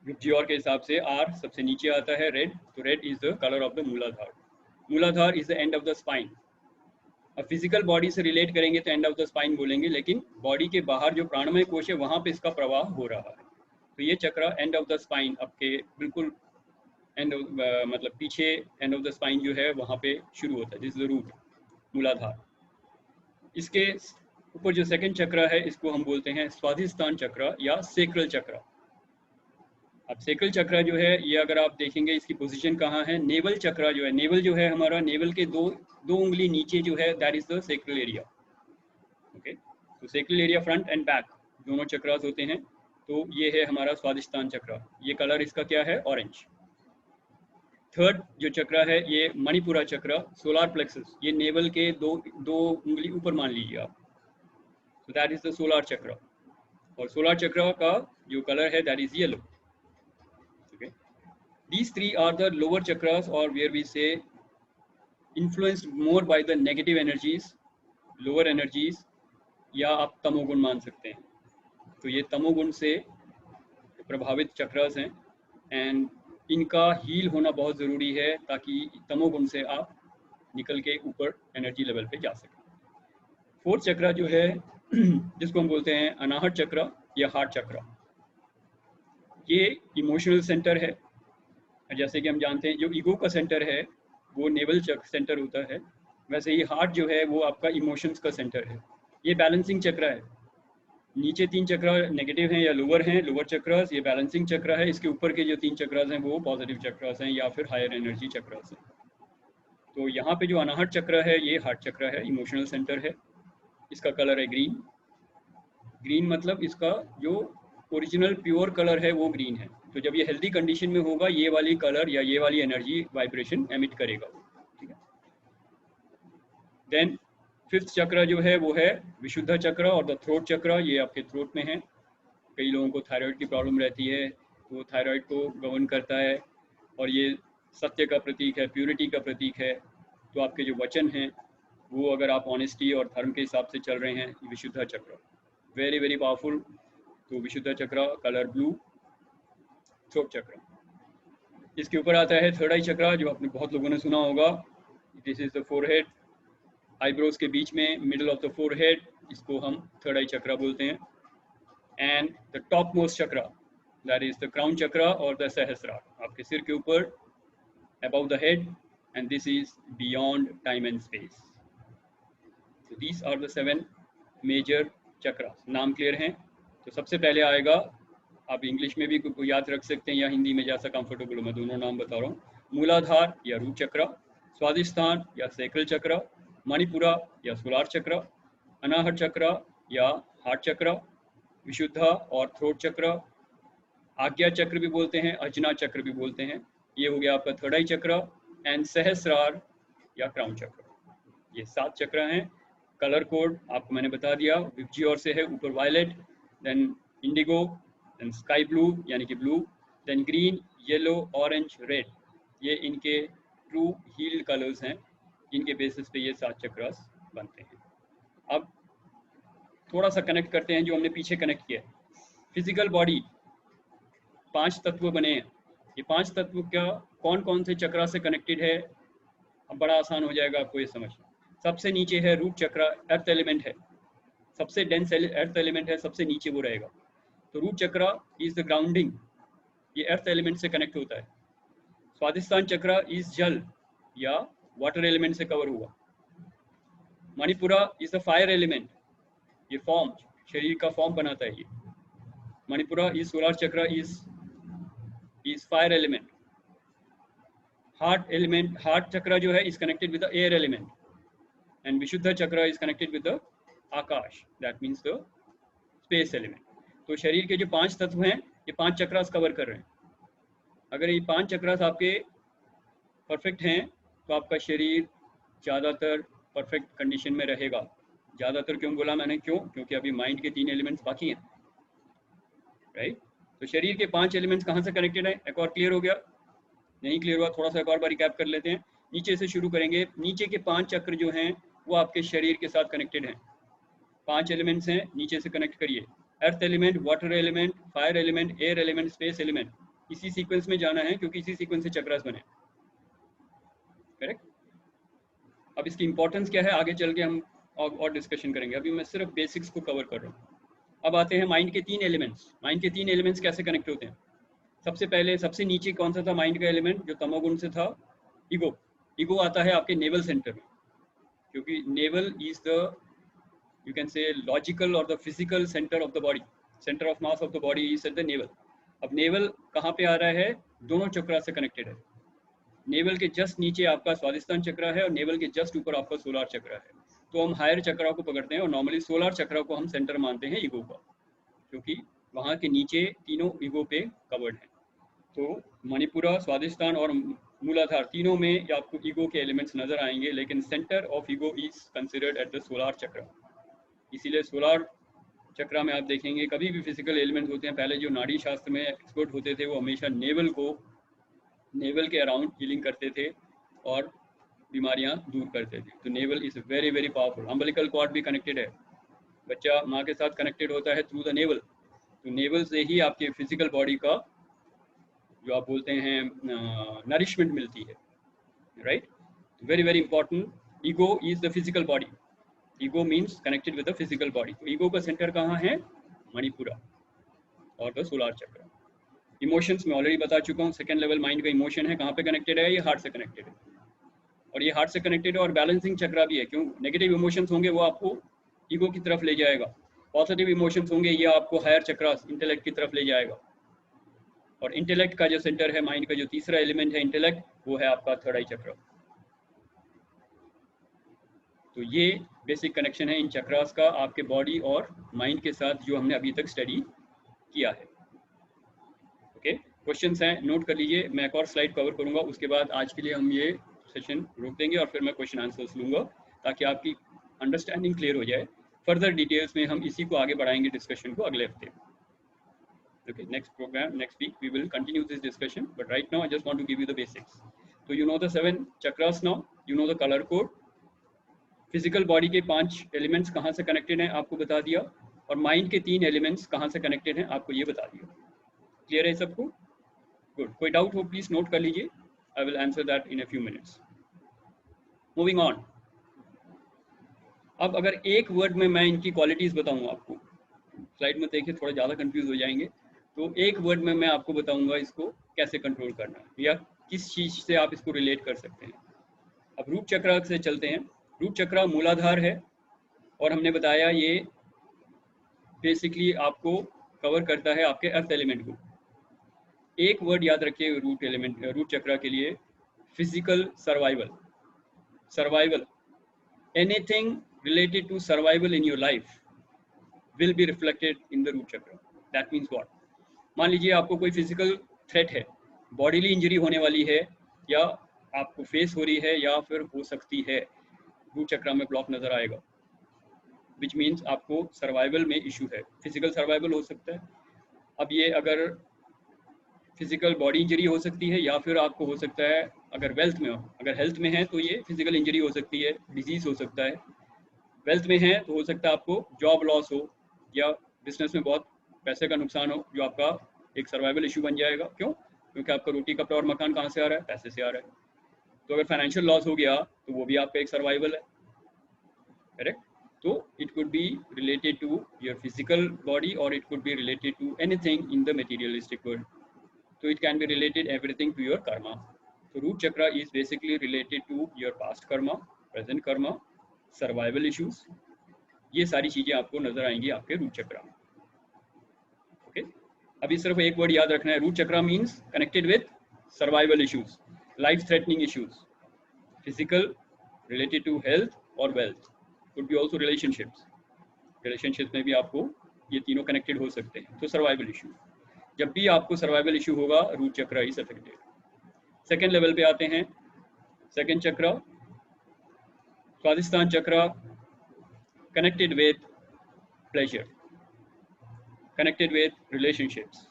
विबजियोर के हिसाब से आर सबसे नीचे आता है रेड, तो red is the colour of the मूलाधार। मूलाधार is the end of the spine. अब फिजिकल बॉडी से रिलेट करेंगे तो एंड ऑफ द स्पाइन बोलेंगे, लेकिन बॉडी के बाहर जो प्राणमय कोश है वहां पे इसका प्रवाह हो रहा है। तो ये चक्र एंड ऑफ द स्पाइन, आपके बिल्कुल एंड मतलब पीछे एंड ऑफ द स्पाइन जो है वहां पे शुरू होता है, दिस इज द रूट, मूलाधार। इसके ऊपर जो सेकंड चक्र है इसको हम बोलते हैं स्वाधिष्ठान चक्र या सेक्रल चक्र। अब सेक्रल चक्र जो है ये अगर आप देखेंगे इसकी पोजीशन कहाँ है, नेवल चक्र जो है, नेवल जो है हमारा, नेवल के दो उंगली नीचे जो है that is the sacral area. Okay, तो sacral area front and back दोनों चक्रास होते हैं। तो ये है हमारा स्वाधिष्ठान चक्र, ये कलर इसका क्या है, ऑरेंज। थर्ड जो चक्र है ये मणिपुरा चक्र, सोलार प्लेक्सस, ये नेवल के दो उंगली ऊपर मान लीजिए आप, तो दैट इज द सोलार चक्र। और सोलार चक्र का जो कलर है that is yellow. These 3 are the lower chakras, or where we say influenced more by the negative energies, lower energies, या आप तमोगुण मान सकते हैं। तो ये तमोगुण से प्रभावित चक्रास हैं एंड इनका हील होना बहुत ज़रूरी है ताकि तमोगुण से आप निकल के ऊपर एनर्जी लेवल पे जा सकें। फोर्थ चक्र जो है जिसको हम बोलते हैं अनाहत चक्र या हार्ट चक्र, ये इमोशनल सेंटर है। जैसे कि हम जानते हैं जो ईगो का सेंटर है वो नेवल सेंटर होता है, वैसे ही हार्ट जो है वो आपका इमोशंस का सेंटर है। ये बैलेंसिंग चक्र है। नीचे 3 चक्र नेगेटिव हैं या लोअर हैं, लोअर चक्रास, ये बैलेंसिंग चक्र है। इसके ऊपर के जो 3 चक्रास हैं वो पॉजिटिव चक्रास हैं या फिर हायर एनर्जी चक्रास हैं। तो यहाँ पे जो अनाहत चक्र है ये हार्ट चक्र है, इमोशनल सेंटर है। इसका कलर है ग्रीन। ग्रीन मतलब इसका जो ओरिजिनल प्योर कलर है वो ग्रीन है। तो जब ये हेल्दी कंडीशन में होगा ये वाली कलर या ये वाली एनर्जी वाइब्रेशन एमिट करेगा, ठीक है। देन फिफ्थ चक्र जो है वो है विशुद्ध चक्र और द थ्रोट चक्र, ये आपके थ्रोट में है। कई लोगों को थायराइड की प्रॉब्लम रहती है तो थायराइड को गवर्न करता है और ये सत्य का प्रतीक है, प्यूरिटी का प्रतीक है। तो आपके जो वचन हैं वो अगर आप ऑनेस्टी और धर्म के हिसाब से चल रहे हैं, विशुद्ध चक्र वेरी वेरी पावरफुल। तो विशुद्ध चक्र कलर ब्लू, थ्रोट चक्र। इसके ऊपर आता है थर्ड आई चक्र जो आपने बहुत लोगों ने सुना होगा। This is the forehead, eyebrows के बीच में मिडल ऑफ द फोरहेड, इसको हम थर्ड आई चक्र बोलते हैं। एंड द टॉप मोस्ट चक्र दैट इज द क्राउन चक्र और द सहस्रार, आपके सिर के ऊपर above the head, and this is beyond time and space. So these are the 7 major chakras. नाम क्लियर हैं? तो सबसे पहले आएगा, आप इंग्लिश में भी याद रख सकते हैं या हिंदी में जैसा कंफर्टेबल हो, मैं दोनों नाम बता रहा हूँ। मूलाधार या रूट चक्र, स्वाधिष्ठान या सेक्रल चक्र, मणिपुरा या सोलार चक्र, अनाहत चक्र या हार्ट चक्र, विशुद्ध और थ्रोट चक्र, आज्ञा चक्र भी बोलते हैं, अजना चक्र भी बोलते हैं। ये हो गया आपका थर्ड आई चक्र। एंड सहस्रार या क्राउन चक्र। ये 7 चक्र हैं। कलर कोड आपको मैंने बता दिया, विबजियोर से है, ऊपर violet, then indigo, then sky blue यानी कि blue, then green, yellow, orange, red. ये इनके ट्रू हील्ड कलर्स हैं, इनके बेसिस पे ये 7 चक्रास बनते हैं। अब थोड़ा सा कनेक्ट करते हैं जो हमने पीछे कनेक्ट किया। फिजिकल बॉडी 5 तत्व बने हैं। ये 5 तत्व क्या कौन कौन से चक्रा से कनेक्टेड है, अब बड़ा आसान हो जाएगा आपको ये समझना। सबसे नीचे है रूट चक्रा, अर्थ एलिमेंट है, सबसे डेंस अर्थ एलिमेंट है, सबसे नीचे वो रहेगा। तो root chakra is the grounding, ये अर्थ एलिमेंट से कनेक्ट होता है। स्वादिष्टान चक्रा इज जल या वाटर एलिमेंट से कवर हुआ। Manipura is the fire element, ये फॉर्म शरीर का फॉर्म बनाता है। ये Manipura is solar chakra is fire element. Heart element, heart chakra जो है is connected with the air element and Vishuddha chakra is connected with the akasha, that means the space element. तो शरीर के जो 5 तत्व हैं ये 5 चक्रास कवर कर रहे हैं। अगर ये 5 चक्रास आपके परफेक्ट हैं तो आपका शरीर ज़्यादातर परफेक्ट कंडीशन में रहेगा। ज़्यादातर क्यों बोला मैंने, क्योंकि अभी माइंड के 3 एलिमेंट्स बाकी हैं, राइट। तो शरीर के 5 एलिमेंट्स कहाँ से कनेक्टेड है, एक और क्लियर हो गया? नहीं क्लियर हुआ थोड़ा सा एक और बार रिकैप कर लेते हैं। नीचे से शुरू करेंगे। नीचे के 5 चक्र जो हैं वो आपके शरीर के साथ कनेक्टेड हैं। 5 एलिमेंट्स हैं, नीचे से कनेक्ट करिए। Earth element, water element, fire element, air element, space element, इसी सीक्वेंस में जाना है क्योंकि इसी सीक्वेंस से चक्रास बने, करेक्ट। अब इसकी इंपॉर्टेंस क्या है आगे चल के हम और डिस्कशन करेंगे, अभी मैं सिर्फ बेसिक्स को कवर कर रहा हूँ। अब आते हैं माइंड के 3 एलिमेंट्स। माइंड के 3 एलिमेंट्स कैसे कनेक्ट होते हैं? सबसे पहले सबसे नीचे कौन सा था माइंड का एलिमेंट जो तमोगुण से था? ईगो। ईगो आता है आपके नेवल सेंटर में, क्योंकि naval is the you can say logical or the physical center of the body, center of mass of the body is at the navel. अब नेवल कहाँ पे आ रहा है? दोनों चक्रा से कनेक्टेड है। नेवल के जस्ट नीचे आपका स्वादिष्टान चक्रा है और नेवल के जस्ट ऊपर आपका सोलर चक्रा है। तो हम हायर चक्रा को पकड़ते हैं और नॉर्मली सोलर चक्रा को हम सेंटर मानते हैं ईगो का, क्योंकि वहाँ के नीचे तीनों ईगो पे कवर्ड है। तो मणिपुरा, स्वादिष्टान और मूलाधार तीनों में आपको ईगो के एलिमेंट्स नजर आएंगे, लेकिन centre of ego is considered at the solar chakra. इसीलिए सोलर चक्रा में आप देखेंगे कभी भी फिजिकल एलिमेंट्स होते हैं, पहले जो नाड़ी शास्त्र में एक्सपर्ट होते थे वो हमेशा नेवल के अराउंड हीलिंग करते थे और बीमारियां दूर करते थे। तो navel is very very powerful. Umbilical cord भी कनेक्टेड है, बच्चा माँ के साथ कनेक्टेड होता है थ्रू द नेवल। तो नेवल से ही आपके फिजिकल बॉडी का जो आप बोलते हैं नरिशमेंट मिलती है, right. Very very important. Ego is the physical body, ego means connected with the physical body. तो ईगो का सेंटर कहाँ है? मणिपुरा और द सोलर चक्र। इमोशंस में ऑलरेडी बता चुका हूँ, सेकंड लेवल माइंड का इमोशन है, कहाँ पे कनेक्टेड है? ये हार्ट से कनेक्टेड है, और ये हार्ट से कनेक्टेड है और बैलेंसिंग चक्रा भी है। क्यों? नेगेटिव इमोशंस होंगे वो आपको ईगो की तरफ ले जाएगा, पॉजिटिव इमोशंस होंगे ये आपको हायर चक्रा इंटेलेक्ट की तरफ ले जाएगा। और इंटेलेक्ट का जो सेंटर है माइंड का, जो तीसरा एलिमेंट है इंटेलेक्ट, वो है आपका थर्ड आई चक्र। तो ये बेसिक कनेक्शन है इन चक्रास का आपके बॉडी और माइंड के साथ, जो हमने अभी तक स्टडी किया है। ओके, क्वेश्चंस हैं, नोट कर लीजिए। मैं एक और स्लाइड कवर करूंगा, उसके बाद आज के लिए हम ये सेशन रोक देंगे और फिर मैं क्वेश्चन आंसर्स लूंगा ताकि आपकी अंडरस्टैंडिंग क्लियर हो जाए। फर्दर डिटेल्स में हम इसी को आगे बढ़ाएंगे डिस्कशन को अगले हफ्ते। Okay, next program, next week, we will continue this discussion. But right now, I just want to give you the basics. So you know the 7 chakras now. You know the color code. Physical body के 5 elements कहाँ से connected हैं आपको बता दिया, और mind के 3 elements कहाँ से connected हैं आपको ये बता दिया। Clear है सबको? Good. कोई doubt हो please note कर लीजिए. I will answer that in a few minutes. Moving on. अब अगर एक वर्ड में मैं इनकी क्वालिटीज बताऊँ आपको, स्लाइड में देखिए थोड़ा ज़्यादा कंफ्यूज हो जाएंगे, तो एक वर्ड में मैं आपको बताऊंगा इसको कैसे कंट्रोल करना है या किस चीज़ से आप इसको रिलेट कर सकते हैं। अब रूट चक्र से चलते हैं। रूट चक्र मूलाधार है और हमने बताया ये बेसिकली आपको कवर करता है आपके अर्थ एलिमेंट को। एक वर्ड याद रखिए रूट चक्र के लिए, physical survival. Survival, anything related to survival in your life will be reflected in the root chakra. That means what? मान लीजिए आपको कोई फिजिकल थ्रेट है, बॉडीली इंजरी होने वाली है या आपको फेस हो रही है या फिर हो सकती है, रूट चक्रा में ब्लॉक नजर आएगा, विच मीन्स आपको सर्वाइवल में इशू है। फिजिकल सर्वाइवल हो सकता है, अब ये अगर फिजिकल बॉडी इंजरी हो सकती है या फिर आपको हो सकता है अगर वेल्थ में हो, अगर हेल्थ में है तो ये फिजिकल इंजरी हो सकती है, डिजीज हो सकता है। वेल्थ में है तो हो सकता है आपको जॉब लॉस हो या बिजनेस में बहुत पैसे का नुकसान हो जो आपका एक सर्वाइवल इशू बन जाएगा। क्यों? क्योंकि आपका रोटी कपड़ा और मकान कहाँ से आ रहा है? पैसे से आ रहा है। तो अगर फाइनेंशियल लॉस हो गया तो वो भी आपका एक सर्वाइवल है, करेक्ट? तो it could be related to your physical body और it could be related to anything in the materialistic world. So it can be related everything to your karma. So root chakra is basically related to your past karma, present karma, survival issues. ये सारी चीजें आपको नजर आएंगी आपके root चक्रा में। Okay, अभी सिर्फ एक वर्ड याद रखना है, root chakra means connected with survival issues, life threatening issues, physical, related to health और wealth, could be also relationships. Relationships में भी आपको ये तीनों कनेक्टेड हो सकते हैं। तो सर्वाइवल इश्यूज, जब भी आपको सर्वाइवल इशू होगा root chakra is affected. Second level पे आते हैं, second chakra Swadhisthana chakra, connected with pleasure, connected with relationships.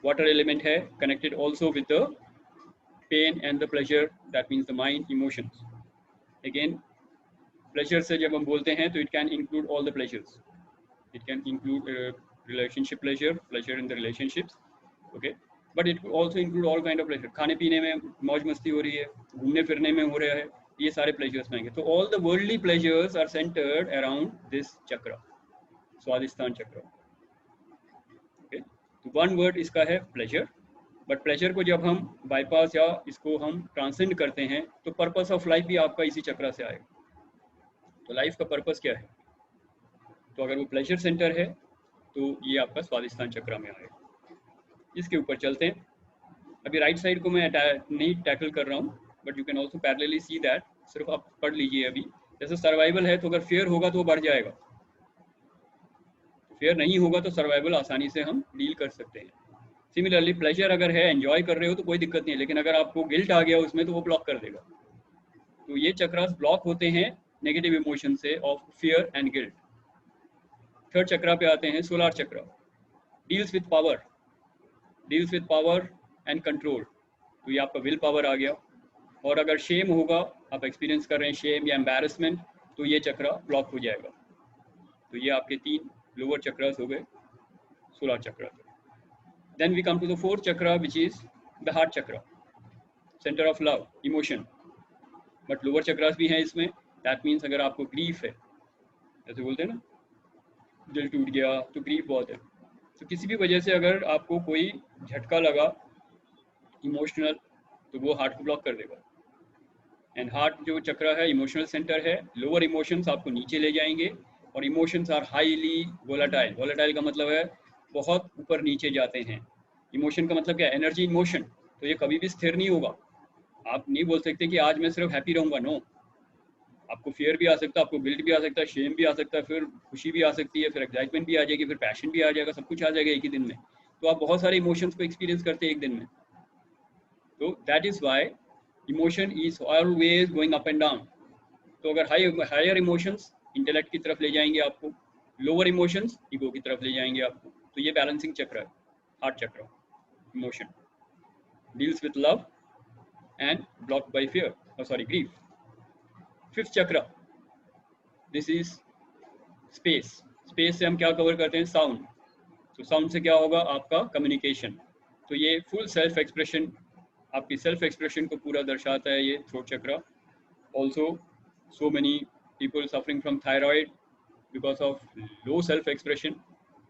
Water element है, connected also with the pain and the pleasure, that means the mind, emotions. Again pleasure से जब हम बोलते हैं तो it can include all the pleasures, it can include relationship pleasure in the relationships, okay, but it also include all kind of pleasure। खाने पीने में मौज मस्ती हो रही है, घूमने फिरने में हो रहा है, ये सारे pleasures में आएंगे। तो all the worldly pleasures are centered around this chakra, स्वादिष्ठान चक्र। okay, तो one word इसका है pleasure, but pleasure को जब हम bypass या इसको हम transcend करते हैं तो purpose of life भी आपका इसी चक्र से आएगा। तो life का purpose क्या है? तो अगर वो pleasure center है तो ये आपका स्वादिष्ठान चक्र में आएगा। इसके ऊपर चलते हैं। अभी राइट साइड को मैं नहीं टैकल कर रहा हूँ, but you can also parallelly see that. सिर्फ आप पढ़ लीजिए। अभी जैसे सर्वाइवल है तो अगर फेयर होगा तो वो बढ़ जाएगा, फेयर नहीं होगा तो सर्वाइवल आसानी से हम डील कर सकते हैं। सिमिलरली प्लेजर अगर है, एंजॉय कर रहे हो तो कोई दिक्कत नहीं है, लेकिन अगर आपको गिल्ट आ गया उसमें तो वो ब्लॉक कर देगा। तो ये चक्रास ब्लॉक होते हैं नेगेटिव इमोशन से, of fear and guilt. Third chakra पे आते हैं, solar chakra, deals with power, deals with power and control. तो ये आपका विल पावर आ गया। और अगर शेम होगा, आप एक्सपीरियंस कर रहे हैं शेम या एम्बैरसमेंट, तो ये चक्रा ब्लॉक हो जाएगा। तो ये आपके 3 लोअर चक्रास हो गए solar chakra. Then we come to the fourth chakra which is the heart chakra, centre of love, emotion. But lower chakras भी हैं इसमें। दैट मीन्स अगर आपको ग्रीफ है, जैसे बोलते हैं ना दिल टूट गया, तो ग्रीफ बहुत है। तो किसी भी वजह से अगर आपको कोई झटका लगा इमोशनल, तो वो हार्ट को ब्लॉक कर देगा। एंड हार्ट जो चक्रा है इमोशनल सेंटर है। लोअर इमोशंस आपको नीचे ले जाएंगे और emotions are highly volatile. Volatile का मतलब है बहुत ऊपर नीचे जाते हैं। इमोशन का मतलब क्या है? Energy in motion. तो ये कभी भी स्थिर नहीं होगा। आप नहीं बोल सकते कि आज मैं सिर्फ हैप्पी रहूंगा। नो, आपको फियर भी आ सकता है, आपको गिल्ट भी आ सकता है, शेम भी आ सकता है, फिर खुशी भी आ सकती है, फिर एक्साइटमेंट भी आ जाएगी, फिर पैशन भी आ जाएगा, सब कुछ आ जाएगा एक ही दिन में। तो आप बहुत सारे इमोशंस को एक्सपीरियंस करते हैं एक दिन में। तो that is why emotion is always going up and down. तो अगर हायर इमोशंस इंटेलेक्ट की तरफ ले जाएंगे आपको, लोअर इमोशंस ईगो की तरफ ले जाएंगे आपको। तो ये बैलेंसिंग चक्र है, हार्ट चक्र। Emotion deals with love and blocked by fear, grief. Fifth चक्र, दिस इज स्पेस। स्पेस से हम क्या कवर करते हैं? साउंड। तो साउंड से क्या होगा? आपका कम्युनिकेशन। तो ये फुल सेल्फ एक्सप्रेशन, आपकी सेल्फ एक्सप्रेशन को पूरा दर्शाता है ये थ्रोट चक्र। Also so many people suffering from thyroid because of low self expression,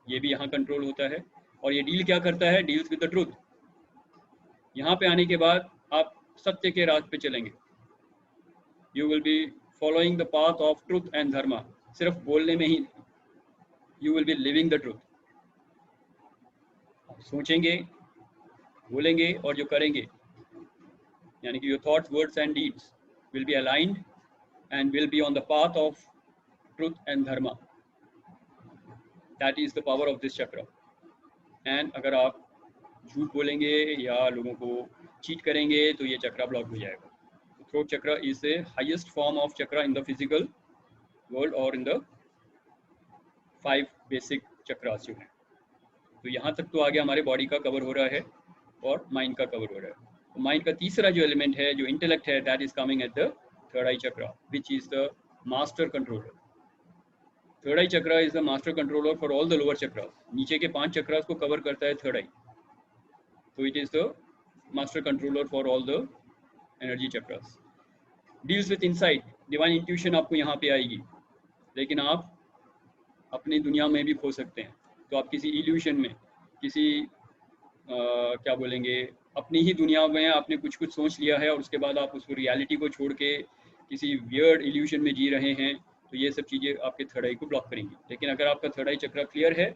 ये भी यहाँ कंट्रोल होता है। और ये डील क्या करता है? Deals with the truth. यहाँ पे आने के बाद आप सत्य के रास्ते पे चलेंगे। You will be following the path of truth and dharma। सिर्फ बोलने में ही, you will be living the truth। सोचेंगे, बोलेंगे और जो करेंगे, यानी कि your thoughts, words and deeds will be aligned and will be on the path of truth and dharma। That is the power of this chakra। and अगर आप झूठ बोलेंगे या लोगों को चीट करेंगे तो ये चक्रा ब्लॉक हो जाएगा। Throat chakra is the highest form of chakra in the physical world or in the 5 basic chakras जो हैं। तो यहाँ तक तो आगे हमारे बॉडी का कवर हो रहा है और माइंड का कवर हो रहा है। तो माइंड का तीसरा जो एलिमेंट है, जो इंटेलेक्ट है, that is coming at the third I chakra, which is the master controller. Third I chakra is the master controller for all the lower chakras. नीचे के 5 चक्रास को कवर करता है थर्ड आई. तो it is the master controller for all the energy chakras. Deals with insight. Divine intuition आपको यहाँ पे आएगी, लेकिन आप अपनी दुनिया में भी खो सकते हैं. तो आप किसी इल्यूशन में, किसी क्या बोलेंगे, अपनी ही दुनिया में आपने कुछ कुछ सोच लिया है और उसके बाद आप उस रियलिटी को छोड़ के किसी वियर्ड इल्यूशन में जी रहे हैं. तो ये सब चीज़ें आपके थर्ड आई को ब्लॉक करेंगी. लेकिन अगर आपका थर्ड आई चक्रा क्लियर है,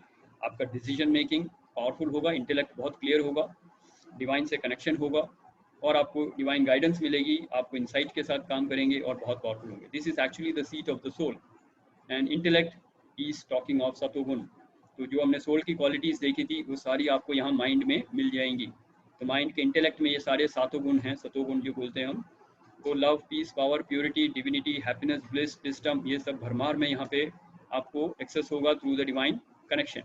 आपका डिसीजन मेकिंग पावरफुल होगा, इंटेलेक्ट बहुत क्लियर होगा, डिवाइन से कनेक्शन होगा और आपको डिवाइन गाइडेंस मिलेगी. आपको इंसाइट के साथ काम करेंगे और बहुत पावरफुल होंगे. This is actually the seat of the soul and intellect is talking of satoguna. तो जो हमने सोल की क्वालिटीज़ देखी थी वो सारी आपको यहाँ माइंड में मिल जाएंगी. तो माइंड के इंटेलेक्ट में ये सारे सातों गुण हैं, सतोगुण जो बोलते हैं हम. तो love, peace, power, purity, divinity, happiness, bliss, wisdom, ये सब भरमार में यहाँ पे आपको एक्सेस होगा through the divine connection.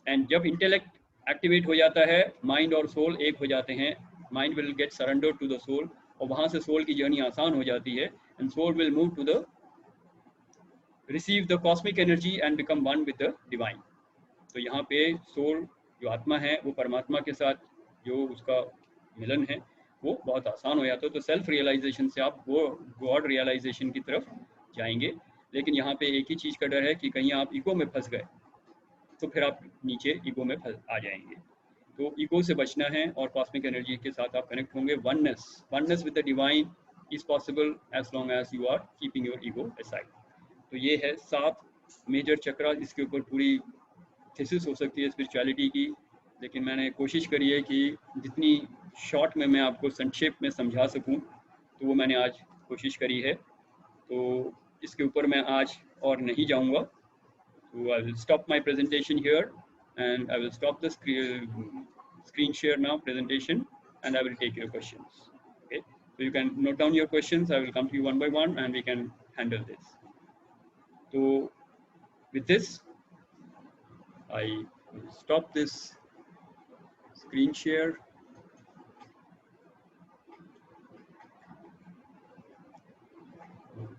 And जब इंटेलेक्ट एक्टिवेट हो जाता है, माइंड और सोल एक हो जाते हैं. Mind will get surrender to the soul और वहाँ से सोल की जर्नी आसान हो जाती है. And soul will move to the receive the cosmic energy and become one with the divine. तो यहाँ पे सोल जो आत्मा है वो परमात्मा के साथ जो उसका मिलन है वो बहुत आसान हो जाता है. तो सेल्फ रियलाइजेशन से आप वो गॉड रियलाइजेशन की तरफ जाएंगे. लेकिन यहाँ पे एक ही चीज़ का डर है कि कहीं आप ईगो में फंस गए तो फिर आप नीचे ईगो में आ जाएंगे. तो ईगो से बचना है और कॉस्मिक एनर्जी के साथ आप कनेक्ट होंगे. Oneness with the divine is possible as long as you are keeping your ego aside. तो ये है 7 मेजर चक्रा. इसके ऊपर पूरी थीसिस हो सकती है स्पिरिचुअलिटी की, लेकिन मैंने कोशिश करी है कि जितनी शॉर्ट में मैं आपको संक्षेप में समझा सकूं तो वो मैंने आज कोशिश करी है. तो इसके ऊपर मैं आज और नहीं जाऊंगा. तो I will stop my presentation here and I will stop the screen share now presentation and I will take your questions. Okay, so you can note down your questions. I will come to you one by one and we can handle this. So with this I will stop this screen share.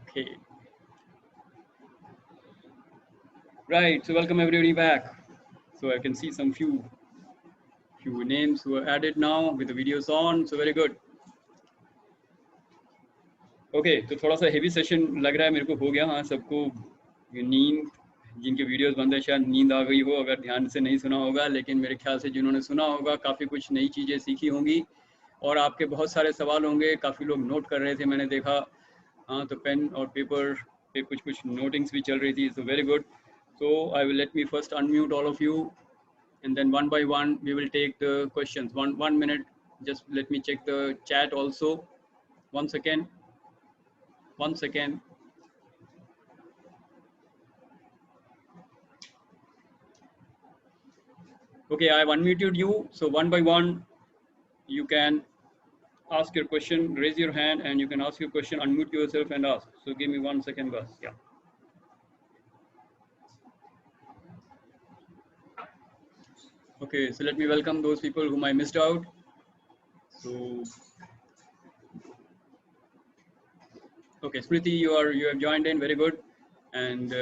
Okay. Right, so welcome everybody back. So I can see some few names who are added now with the videos on, so very good. Okay, तो थोड़ा सा heavy session लग रहा है मेरे को हो गया. हाँ, सबको नींद, जिनके वीडियोस बंद है शायद नींद आ गई हो अगर ध्यान से नहीं सुना होगा, लेकिन मेरे ख्याल से जिन्होंने सुना होगा काफ़ी कुछ नई चीज़ें सीखी होंगी और आपके बहुत सारे सवाल होंगे. काफ़ी लोग नोट कर रहे थे, मैंने देखा. हाँ, तो पेन और पेपर पे कुछ नोटिंग्स भी चल रही थी. सो very good. So I will let me first unmute all of you and then one by one we will take the questions. One minute, just let me check the chat also. One second. Okay, I have unmuted you, so one by one you can ask your question. Raise your hand and you can ask your question, unmute yourself and ask. So give me 1 second, guys. Yeah. Okay, so let me welcome those people whom I missed out. So, okay, Smriti, you have joined in, very good. And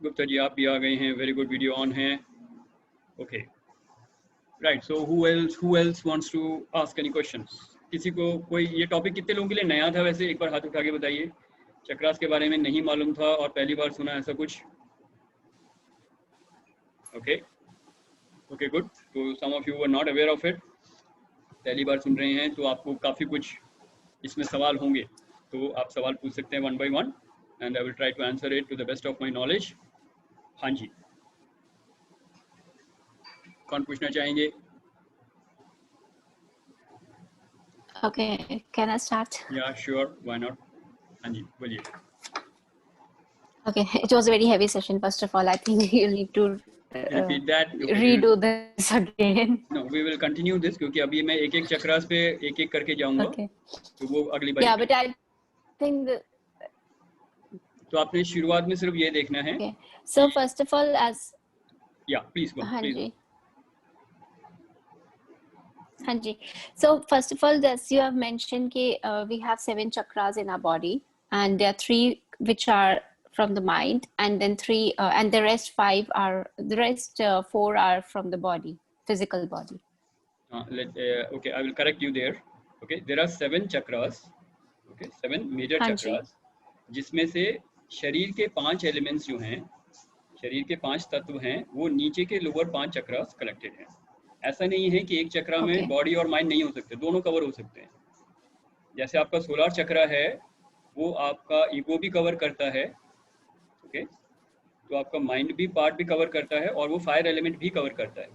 Gupta ji, aap bhi aa gaye hain, very good, video on hai. Okay, right. So who else wants to ask any questions? किसी को कोई ये topic कितने लोगों के लिए नया था? वैसे एक बार हाथ उठा के बताइए. चक्रास के बारे में नहीं मालूम था और पहली बार सुना ऐसा कुछ? Okay, good. So some of you were not aware of it. पहली बार सुन रहे हैं तो आपको काफ़ी कुछ इसमें सवाल होंगे, तो आप सवाल पूछ सकते हैं one by one and I will try to answer it to the best of my knowledge. हाँ जी, कौन पूछना चाहेंगे? Okay, can I start? Yeah, sure, why not? हाँ जी, बोलिए. Okay, it was a very heavy session. First of all, I think you need to repeat that. redo this again. No, we will continue this क्योंकि अभी मैं एक चक्रास पे एक करके जाऊंगा. Okay. तो वो अगली बार. Yeah, but I think the. तो आपने शुरुआत में सिर्फ ये देखना है. Okay. So first of all, as. Yeah, please go. हाँ please. जी. हाँ जी. So first of all, as you have mentioned, कि we have 7 chakras in our body, and there are 3 which are from the mind, and then and the rest 4 are from the body, physical body. Okay, I will correct you there. Okay, there are 7 chakras. Okay, 7 major हाँ जी. chakras, जिसमें से शरीर के 5 elements जो हैं, शरीर के 5 तत्व हैं, वो नीचे के लोअर 5 चक्रास कलेक्टेड हैं. ऐसा नहीं है कि एक चक्रा में Okay. बॉडी और माइंड नहीं हो सकते, दोनों कवर हो सकते हैं. जैसे आपका सोलर चक्रा है, वो आपका ईगो भी कवर करता है. ओके, तो आपका माइंड भी पार्ट भी कवर करता है, और वो फायर एलिमेंट भी कवर करता है.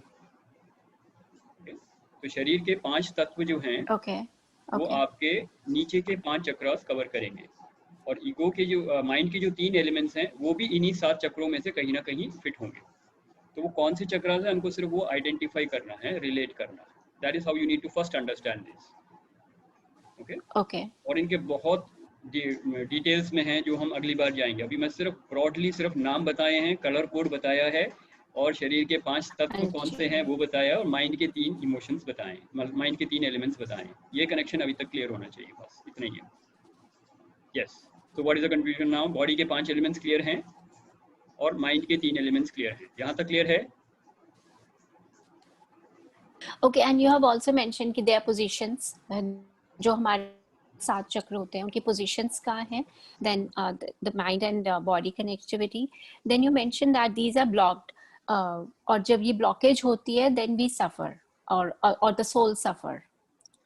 ओके, तो शरीर के 5 तत्व जो हैं, Okay. वो Okay. आपके नीचे के 5 चक्रास कवर करेंगे. और ईगो के जो माइंड के जो 3 एलिमेंट्स हैं, वो भी इन्हीं 7 चक्रों में से कहीं ना कहीं फिट होंगे. तो वो कौन से चक्रास हैं, हमको सिर्फ वो आइडेंटिफाई करना है, रिलेट करना है. That is how you need to first understand this. Okay, Okay. और इनके बहुत डिटेल्स में हैं जो हम अगली बार जाएंगे. अभी मैं सिर्फ ब्रॉडली सिर्फ नाम बताए हैं, कलर कोड बताया है, और शरीर के 5 तत्व कौन से हैं वो बताया, और माइंड के 3 इमोशंस बताए, माइंड के 3 एलिमेंट्स बताए. ये कनेक्शन अभी तक क्लियर होना चाहिए, बस इतना ही है. यस, तो what is the confusion now? Body के 5 एलिमेंट्स क्लियर हैं और माइंड के 3 एलिमेंट्स क्लियर हैं. यहाँ तक क्लियर है? Okay, and you have also mentioned कि their positions, जो हमारे 7 चक्र होते हैं, उनकी positions कहाँ हैं? Then the mind and body connectivity. Then you mentioned that these are blocked. और जब ये blockage होती है, then we suffer, or the soul suffer,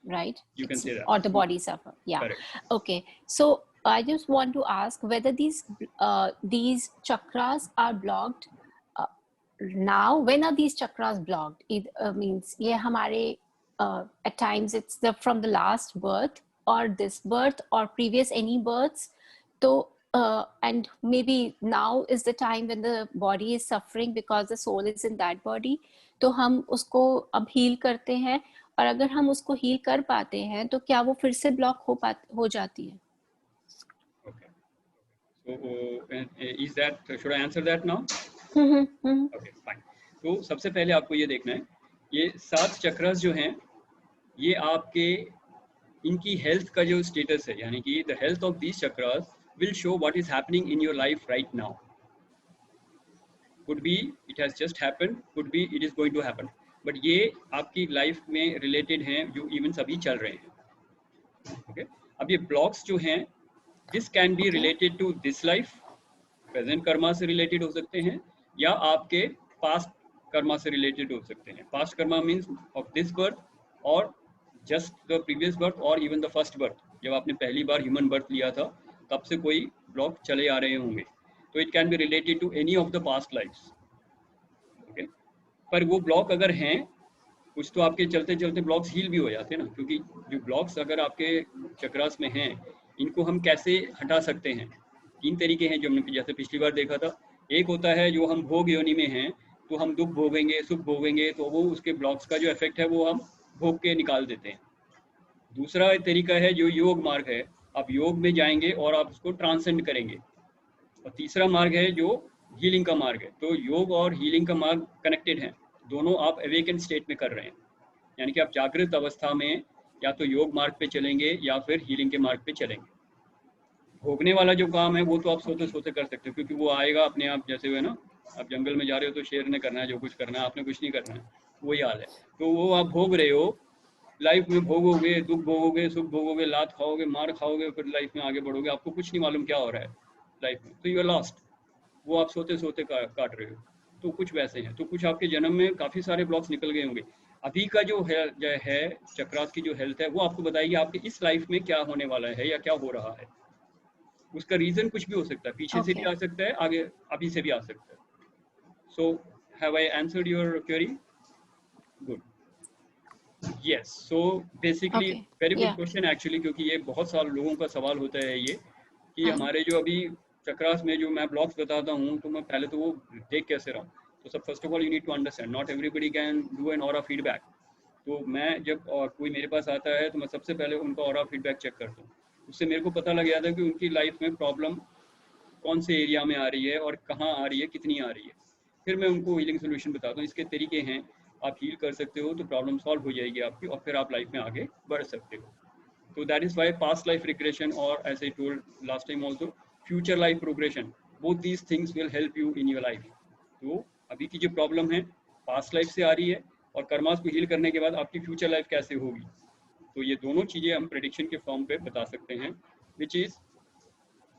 right? You can say that. Or the body suffer. Yeah. Correct. Okay. So I just want to ask whether these chakras are blocked. Now, when are these chakras blocked? It means ये हमारे at times it's from the last birth, or this birth, or previous any births. So and maybe now is the time when the body is suffering because the soul is in that body. तो हम उसको अब heal करते हैं, और अगर हम उसको heal कर पाते हैं, तो क्या वो फिर से block हो जाती है? Okay. So is that, should I answer that now? Okay, fine. तो सबसे पहले आपको ये देखना है, ये 7 चक्रास जो हैं, ये आपके इनकी हेल्थ का जो स्टेटस है, यानी कि the health of these chakras will show what is happening in your life right now. Could be it has just happened, could be it is going to happen, but ये आपकी लाइफ में related हैं, जो events अभी चल रहे हैं. Okay, अब ये ब्लॉक्स जो हैं, this can be related to this life, present karma से रिलेटेड हो सकते हैं, या आपके पास्ट कर्मा से रिलेटेड हो सकते हैं. Past Karma means of this birth, और जस्ट द प्रीवियस बर्थ, और इवन द फर्स्ट बर्थ, जब आपने पहली बार ह्यूमन बर्थ लिया था, तब से कोई ब्लॉक चले आ रहे होंगे. तो it can be related to any of the past lifes. Okay, पर वो ब्लॉक अगर हैं, कुछ तो आपके चलते चलते ब्लॉक्स हील भी हो जाते हैं ना, क्योंकि जो ब्लॉक्स अगर आपके चक्रास में हैं, इनको हम कैसे हटा सकते हैं? 3 तरीके हैं जो हमने जैसे पिछली बार देखा था. एक होता है जो हम भोग योनि में हैं, तो हम दुख भोगेंगे, सुख भोगेंगे, तो वो उसके ब्लॉक्स का जो इफेक्ट है वो हम भोग के निकाल देते हैं. दूसरा तरीका है जो योग मार्ग है, आप योग में जाएंगे और आप उसको ट्रांसेंड करेंगे. और तीसरा मार्ग है जो हीलिंग का मार्ग है. तो योग और हीलिंग का मार्ग कनेक्टेड हैं, दोनों आप अवेकन स्टेट में कर रहे हैं, यानी कि आप जागृत अवस्था में या तो योग मार्ग पे चलेंगे या फिर हीलिंग के मार्ग पे चलेंगे. भोगने वाला जो काम है वो तो आप सोते सोते कर सकते हो, क्योंकि वो आएगा अपने आप. जैसे हुए ना, आप जंगल में जा रहे हो तो शेर ने करना है जो कुछ करना है, आपने कुछ नहीं करना है, वही हाल है. तो वो आप भोग रहे हो, लाइफ में भोगोगे, दुख भोगोगे, सुख भोगोगे, लात खाओगे, मार खाओगे, फिर लाइफ में आगे बढ़ोगे, आपको कुछ नहीं मालूम क्या हो रहा है लाइफ में, तो यू आर लॉस्ट. वो आप सोते सोते काट रहे हो. तो कुछ वैसे हैं. तो कुछ आपके जन्म में काफ़ी सारे ब्लॉक्स निकल गए होंगे. अभी का जो है चक्रास की जो हेल्थ है, वो आपको बताएगी आपके इस लाइफ में क्या होने वाला है या क्या हो रहा है. उसका रीजन कुछ भी हो सकता है, पीछे से भी आ सकता है, आगे अभी से भी आ सकता है. So have I answered your query? Good. Yes, so basically very good question actually, क्योंकि ये बहुत सारे लोगों का सवाल होता है ये कि हमारे जो अभी चक्रास में जो मैं ब्लॉक्स बताता हूँ, तो मैं पहले तो वो देख कैसे रहा हूँ. तो सब first of all you need to understand, not everybody can do an aura feedback. तो मैं जब कोई मेरे पास आता है तो मैं सबसे पहले उनका ऑरा फीडबैक चेक करता हूँ. उससे मेरे को पता लग गया था कि उनकी लाइफ में प्रॉब्लम कौन से एरिया में आ रही है और कहाँ आ रही है, कितनी आ रही है. फिर मैं उनको हीलिंग सोल्यूशन बताता हूँ. इसके तरीके हैं, आप हील कर सकते हो तो प्रॉब्लम सॉल्व हो जाएगी आपकी, और फिर आप लाइफ में आगे बढ़ सकते हो. तो that is why past life regression, और as I told last time also, future life progression, both these things will help you in your life. तो अभी की जो प्रॉब्लम है पास्ट लाइफ से आ रही है और कर्मास को हील करने के बाद आपकी फ्यूचर लाइफ कैसे होगी, तो ये दोनों चीजें हम प्रेडिक्शन के फॉर्म पे बता सकते हैं, which is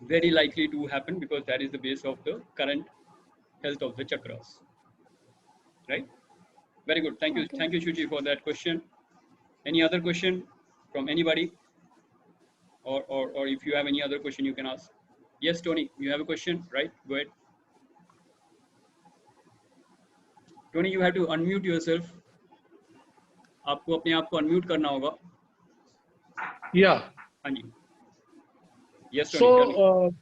very likely to happen because that is the base of the current health of the chakras, right? Very good. Thank you. Okay. Thank you, Shuchi, for that question. Any other question from anybody? Or if you have any other question, you can ask. Yes, Tony, you have a question, right? Go ahead. Tony, you have to unmute yourself. आपको अपने आप को unmute करना होगा. Yeah. हाँ जी. Yes, Tony. tell me. So,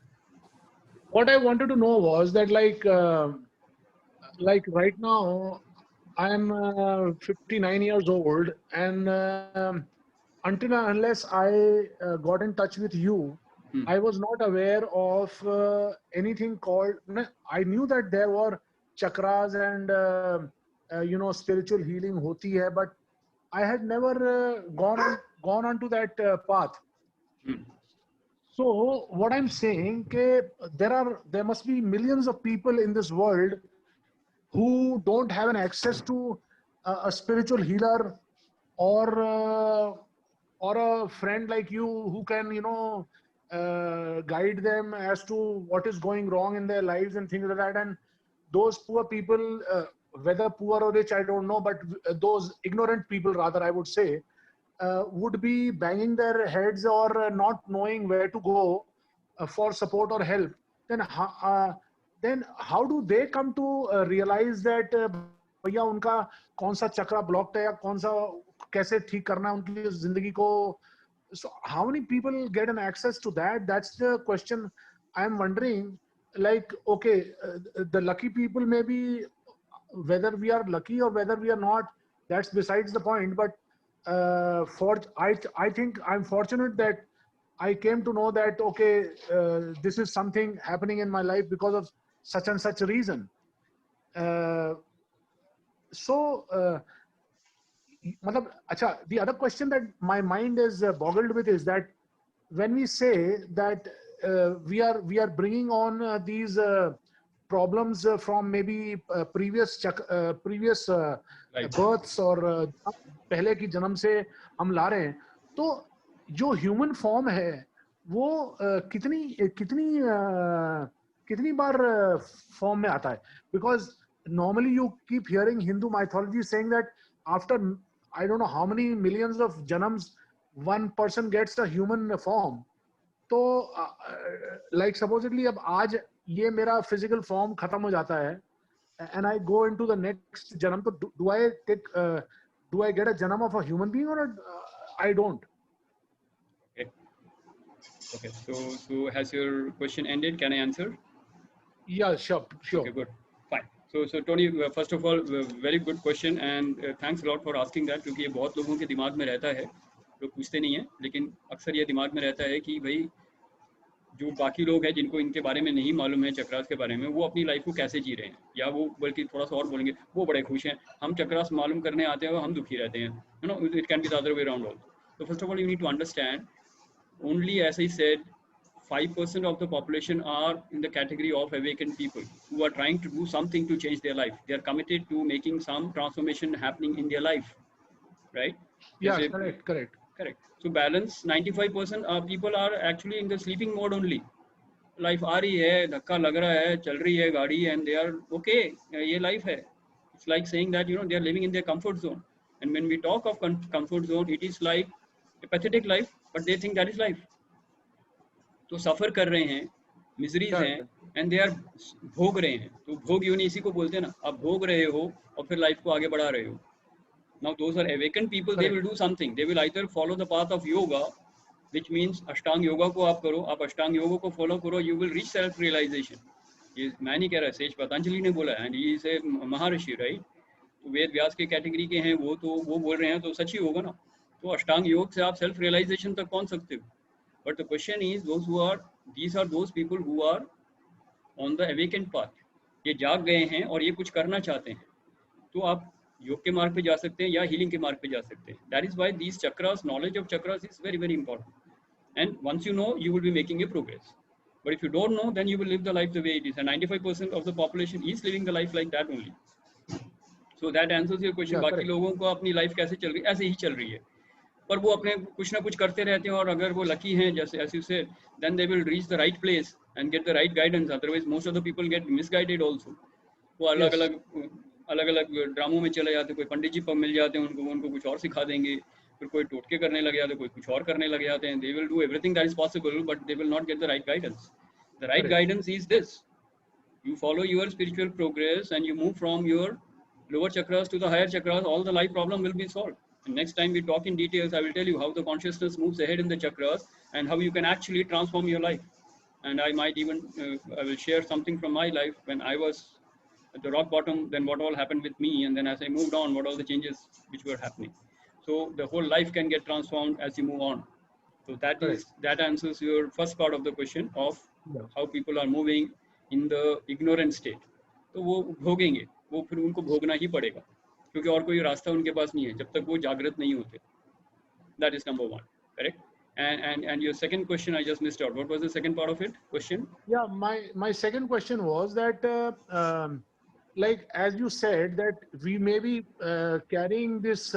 what I wanted to know was that, like right now, I'm 59 years old, and until and unless I got in touch with you, I was not aware of anything called. I knew that there were chakras and spiritual healing hoti hai, but I had never gone onto that path. So what I'm saying, there must be millions of people in this world who don't have an access to a spiritual healer or a friend like you who can guide them as to what is going wrong in their lives and things like that. And those poor people, whether poor or rich, I don't know, but those ignorant people, rather, I would say, would be banging their heads or not knowing where to go for support or help. Then how do they come to realize that भैया उनका कौन सा चक्रा blocked है या कौन सा कैसे ठीक करना है उनकी जिंदगी को? So how many people get an access to that? That's the question I'm wondering. Like, okay, the lucky people, maybe whether we are lucky or whether we are not, that's besides the point. But I think I'm fortunate that I came to know that, okay, this is something happening in my life because of such and such a reason. The other question that my mind is boggled with is that when we say that we are bringing on these problems from maybe previous Right. births or पहले की जन्म से हम ला रहे हैं, तो जो human form है वो कितनी बार फॉर्म में आता है? Because normally you keep hearing Hindu mythology saying that after I don't know how many millions of janams one person gets a human form. तो like supposedly अब आज ये मेरा physical form खत्म हो जाता है and I go into the next janam, तो do I get a janam of a human being or I don't? Okay. So has your question ended? Can I answer? Yeah, sure. Okay, good. Fine. So Tony, first of all, very good question and thanks a lot for asking that, क्योंकि ये बहुत लोगों के दिमाग में रहता है, लोग पूछते नहीं है, लेकिन अक्सर ये दिमाग में रहता है कि भाई जो बाकी लोग हैं जिनको इनके बारे में नहीं मालूम है चक्रास के बारे में, वो अपनी लाइफ को कैसे जी रहे हैं, या वो बल्कि थोड़ा सा और बोलेंगे वो बड़े खुश हैं, हम चक्रास मालूम करने आते हैं और हम दुखी रहते हैं. It can be the other way around also. So first of all, you need to understand, only as I said, 5% of the population are in the category of awakened people who are trying to do something to change their life. They are committed to making some transformation happening in their life, right? Yeah, Yes, correct. So balance 95% people are actually in the sleeping mode only. Life आ रही है, धक्का लग रहा है, चल रही है गाड़ी, and they are okay. ये life है. It's like saying that they are living in their comfort zone. And when we talk of comfort zone, it is like a pathetic life, but they think that is life. तो सफर कर रहे हैं, miseries हैं, and they are भोग रहे हैं. तो भोग योनि इसी को बोलते हैं ना, आप भोग रहे हो और फिर लाइफ को आगे बढ़ा रहे हो. Now those are awakened people. They will do something. They will either follow the path of yoga, which means अष्टांग योगा को आप करो, आप अष्टांग योगा को फॉलो करो, you will reach self realization. ये मैं नहीं कह रहा, सेज पतंजलि ने बोला है, and he is a Maharshi, right? तो वेद व्यास के कैटेगरी के हैं वो, तो वो बोल रहे हैं तो सच ही होगा ना. तो अष्टांग योग से आप सेल्फ रियलाइजेशन तक पहुंच सकते हो. But the question is, these are those people who are on the awakened path. ये जाग गए हैं और ये कुछ करना चाहते हैं, तो आप योग के मार्ग पे जा सकते हैं या हीलिंग के मार्ग पे जा सकते हैं. That is why these chakras, knowledge of chakras is very, very important. And once you know, you will be making a progress. But if you don't know, then you will live the life the way it is. And 95% of the population is living the life like that only. So that answers your question. Yeah, बाकी correct. लोगों को अपनी life कैसे चल रही है, ऐसे ही चल रही है, पर वो अपने कुछ ना कुछ करते रहते हैं, और अगर वो लकी हैं, जैसे as you said, then they will reach the right place and get the right guidance. Otherwise most of the people get misguided also. वो अलग अलग ड्रामों में चले जाते, कोई पंडित जी पर मिल जाते हैं, उनको कुछ और सिखा देंगे, फिर कोई टोटके करने लग जाते, कोई कुछ और करने लग जाते हैं. They will do everything that is possible, but they will not get the right guidance. The right Correct. guidance is this: you follow your spiritual progress and you move from your lower chakras to the higher chakras. All the life problem will be solved. And next time we talk in details, I will tell you how the consciousness moves ahead in the chakras and how you can actually transform your life. And I might even I will share something from my life when I was at the rock bottom, then what all happened with me, and then as I moved on, what all the changes which were happening. So the whole life can get transformed as you move on. So that answers your first part of the question of how people are moving in the ignorant state. तो वो भोगेंगे, वो फिर उनको भोगना ही पड़ेगा, क्योंकि और कोई रास्ता उनके पास नहीं है जब तक वो जागृत नहीं होते. That is number one, correct? And your second question I just missed out. What was the second part of it? Question? Yeah, my second question was that like as you said that we may be carrying this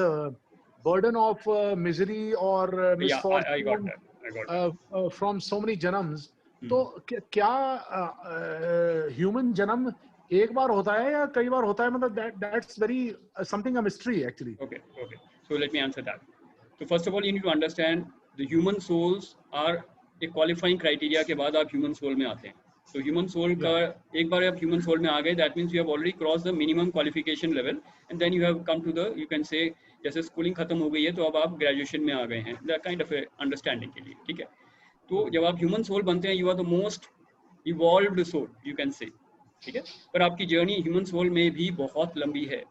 burden of misery or misfortune. I got that. From so many janams. तो क्या human janam एक बार होता है या कई बार होता है, मतलब that's very something a mystery actually. Okay. So let me answer that. So first of all, you need to understand the human souls are एक qualifying criteria के बाद आप human soul में आते हैं. So human soul का एक बार आप human soul में आ गए, that means you have already crossed the minimum qualification level, and then you have come to the, you can say, जैसे schooling खत्म हो गई है तो अब आप graduation में आ गए हैं, that kind of a understanding के लिए, ठीक है. तो जब आप ह्यूमन सोल बनते हैं, you are the most evolved soul, you can say, ठीक है. पर आपकी जर्नी ह्यूमन सोल में भी बहुत लंबी है.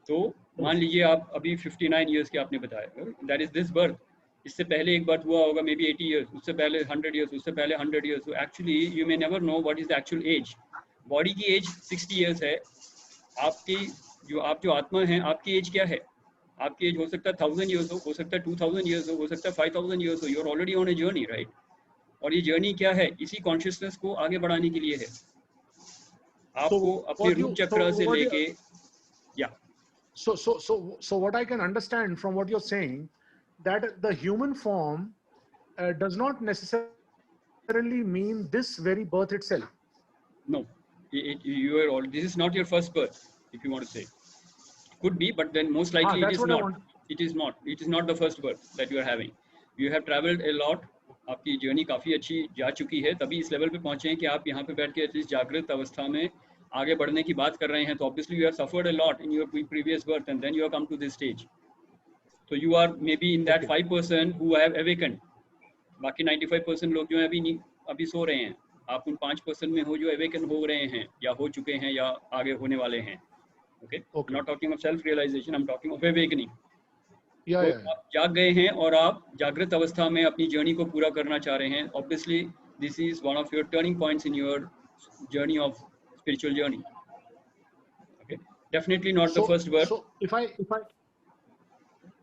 तो मान लीजिए आप अभी 59 इयर्स के आपने बताया, दैट इज दिस बर्थ. इससे पहले एक बर्थ हुआ होगा मे बी 80 इयर्स, उससे पहले 100 इयर्स, उससे पहले 100 इयर्स. तो actually you may never know what is the actual as. Body की एज 60 इयर्स है, आपकी जो आत्मा है, आपकी एज क्या है? आपकी एज हो सकता है 1000 इयर्स हो सकता है 2000 इयर्स हो सकता है 5000 इयर्स हो. You are already on a journey, right? और ये जर्नी क्या है? इसी कॉन्शियसनेस को आगे बढ़ाने के लिए है. आपको अपने रूट चक्र से लेके So what I can understand from what you're saying, that the human form does not necessarily mean this very birth itself. No, this is not your first birth, if you want to say. Could be, but then most likely it is not. It is not the first birth that you are having. You have traveled a lot. आपकी journey काफी अच्छी जा चुकी है, तभी इस level पे पहुंचे हैं कि आप यहाँ पे बैठ के एटलीस्ट जागृत अवस्था में आगे बढ़ने की बात कर रहे हैं. तो obviously you have suffered a lot in your previous birth and then you have come to this stage. तो you are may be in that 5% who have awakened. बाकी 95% लोग जो है अभी सो रहे हैं. आप उन 5% में हो जो अवेकन हो रहे हैं या हो चुके हैं या आगे होने वाले हैं. Okay. Not talking of self-realization, I'm talking of awakening. तो आप जाग गए हैं और आप जागृत अवस्था में अपनी जर्नी को पूरा करना चाह रहे हैं. Obviously, this is one of your turning points in your journey of spiritual journey. Okay, definitely not the first birth.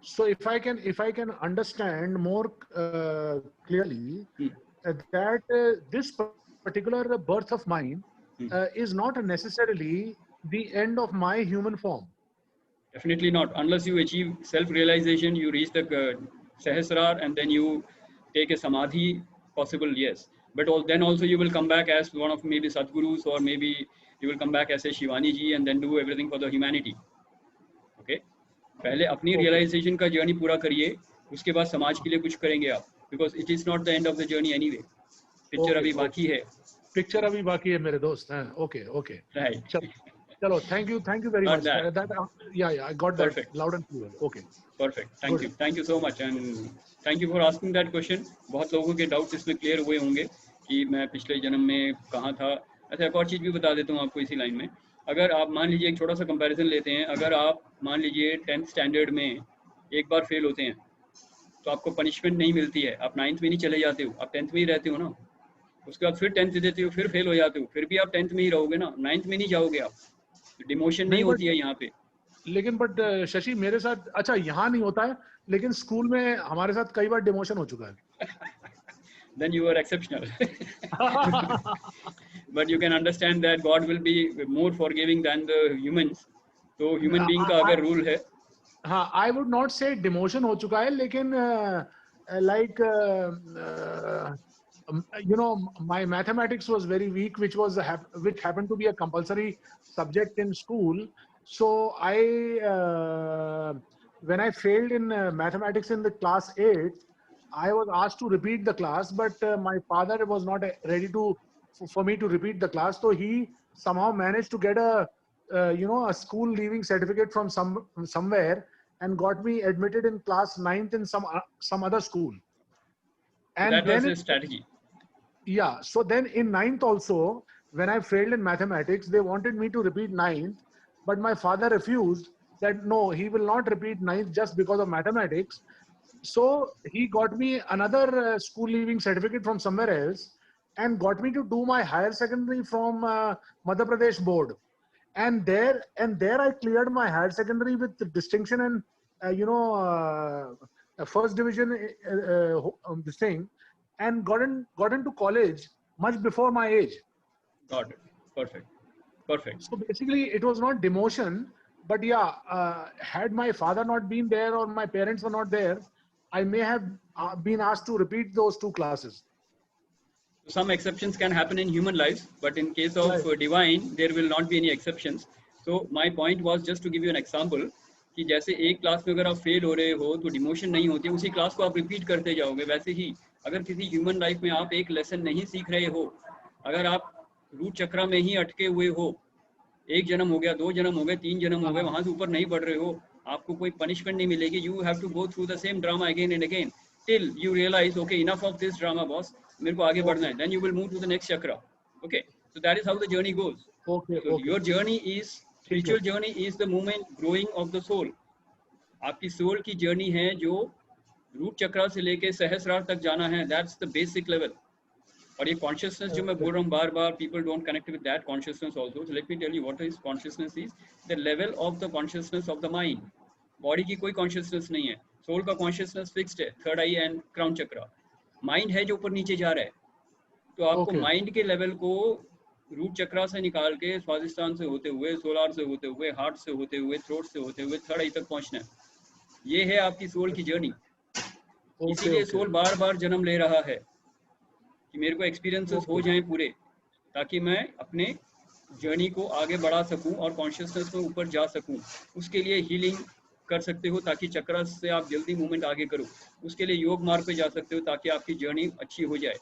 So if I can understand more clearly that this particular birth of mine is not necessarily the end of my human form. Definitely not, unless you achieve self-realization, you reach the Sahasrar and then you take a Samadhi, possible, yes. But then also you will come back as one of maybe Sadgurus, or maybe you will come back as a Shivani ji and then do everything for the humanity. Okay? पहले अपनी realization का journey पूरा करिए, उसके बाद समाज के लिए कुछ करेंगे आप. Because it is not the end of the journey anyway. Picture अभी बाकी है. Picture अभी बाकी है मेरे दोस्त. Okay. Right. Chalo, thank you very much. I got that. Perfect. Loud and clear. Okay. Perfect. Thank you so much, and thank you for asking that question. बहुत लोगों के डाउट्स इसमें क्लियर हुए होंगे कि मैं पिछले जन्म में कहाँ था. अच्छा, एक और चीज़ भी बता देता हूँ आपको इसी लाइन में. अगर आप मान लीजिए एक छोटा सा कंपैरिजन लेते हैं, अगर आप मान लीजिए 10th स्टैंडर्ड में एक बार फेल होते हैं तो आपको पनिशमेंट नहीं मिलती है, आप 9th में नहीं चले जाते हो, आप 10th में ही रहते हो ना. उसके बाद फिर 10th देते हो, फिर फेल हो जाते हो, फिर भी आप 10th में ही रहोगे ना, 9th में नहीं जाओगे आप. डिमोशन नहीं होती है यहाँ पे. लेकिन बट शशि मेरे साथ, अच्छा यहाँ नहीं होता है, लेकिन स्कूल में हमारे साथ कई बार डिमोशन हो चुका है. then you are exceptional. But you can understand that God will be more forgiving than the humans. तो human being का अगर rule है, हाँ, I would not say demotion हो चुका है, लेकिन like you know, my mathematics was very weak, which happened to be a compulsory subject in school. So when I failed in mathematics in the class 8, I was asked to repeat the class, but my father was not ready for me to repeat the class. So he somehow managed to get a school leaving certificate from somewhere and got me admitted in class 9th in some other school. And that then was his strategy. Yeah. So then in 9th also, when I failed in mathematics, they wanted me to repeat 9th, but my father refused. That no, he will not repeat 9th just because of mathematics. So he got me another school leaving certificate from somewhere else and got me to do my higher secondary from Madhya Pradesh board. And there I cleared my higher secondary with distinction and first division this thing, and got into college much before my age. Got it. Perfect. So basically it was not demotion, but yeah, had my father not been there or my parents were not there, I may have been asked to repeat those 2 classes. Some exceptions can happen in human lives, but in case of divine, there will not be any exceptions. So my point was just to give you an example कि जैसे एक class में अगर आप fail हो रहे हो तो डिमोशन नहीं होती, उसी क्लास को आप रिपीट करते जाओगे. वैसे ही अगर किसी ह्यूमन लाइफ में आप एक लेसन नहीं सीख रहे हो, अगर आप रूट चक्र में ही अटके हुए हो, 1 जन्म हो गया, 2 जन्म हो गए, 3 जन्म हो गए, वहां से ऊपर नहीं बढ़ रहे हो, आपको कोई पनिशमेंट नहीं मिलेगी. You have to go through the same drama again and again till you realise okay enough of this drama boss, मेरे को आगे बढ़ना है. Then you will move to the next chakra. Okay, so that is how the journey goes. Your journey is spiritual journey is the movement growing of the soul. आपकी soul की journey है जो root चक्र से लेके सहस्रार तक जाना है. That's the basic level. और ये कॉन्शियसनेस जो मैं बोल रहा हूँ बार बार, people don't connect with that consciousness also. So let me tell you what is consciousness. Is the level of the consciousness of the mind. Body की कोई कॉन्शियसनेस नहीं है. सोल का कॉन्शियसनेस फिक्स्ड है, third eye and crown chakra. Mind है जो ऊपर नीचे जा रहा है. तो आपको माइंड के लेवल को रूट चक्र से निकाल के स्वादिष्टान से होते हुए, सोलार से होते हुए, हार्ट से होते हुए, थ्रोट से होते हुए थर्ड आई तक पहुंचना है. ये है आपकी सोल की जर्नी. इसीलिए सोल बार बार जन्म ले रहा है कि मेरे को एक्सपीरियंसेस हो जाएं पूरे, ताकि मैं अपने जर्नी को आगे बढ़ा सकूं और कॉन्शियसनेस में ऊपर जा सकूं. उसके लिए हीलिंग कर सकते हो ताकि चक्र से आप जल्दी मूवमेंट आगे करो. उसके लिए योग मार्ग पे जा सकते हो ताकि आपकी जर्नी अच्छी हो जाए.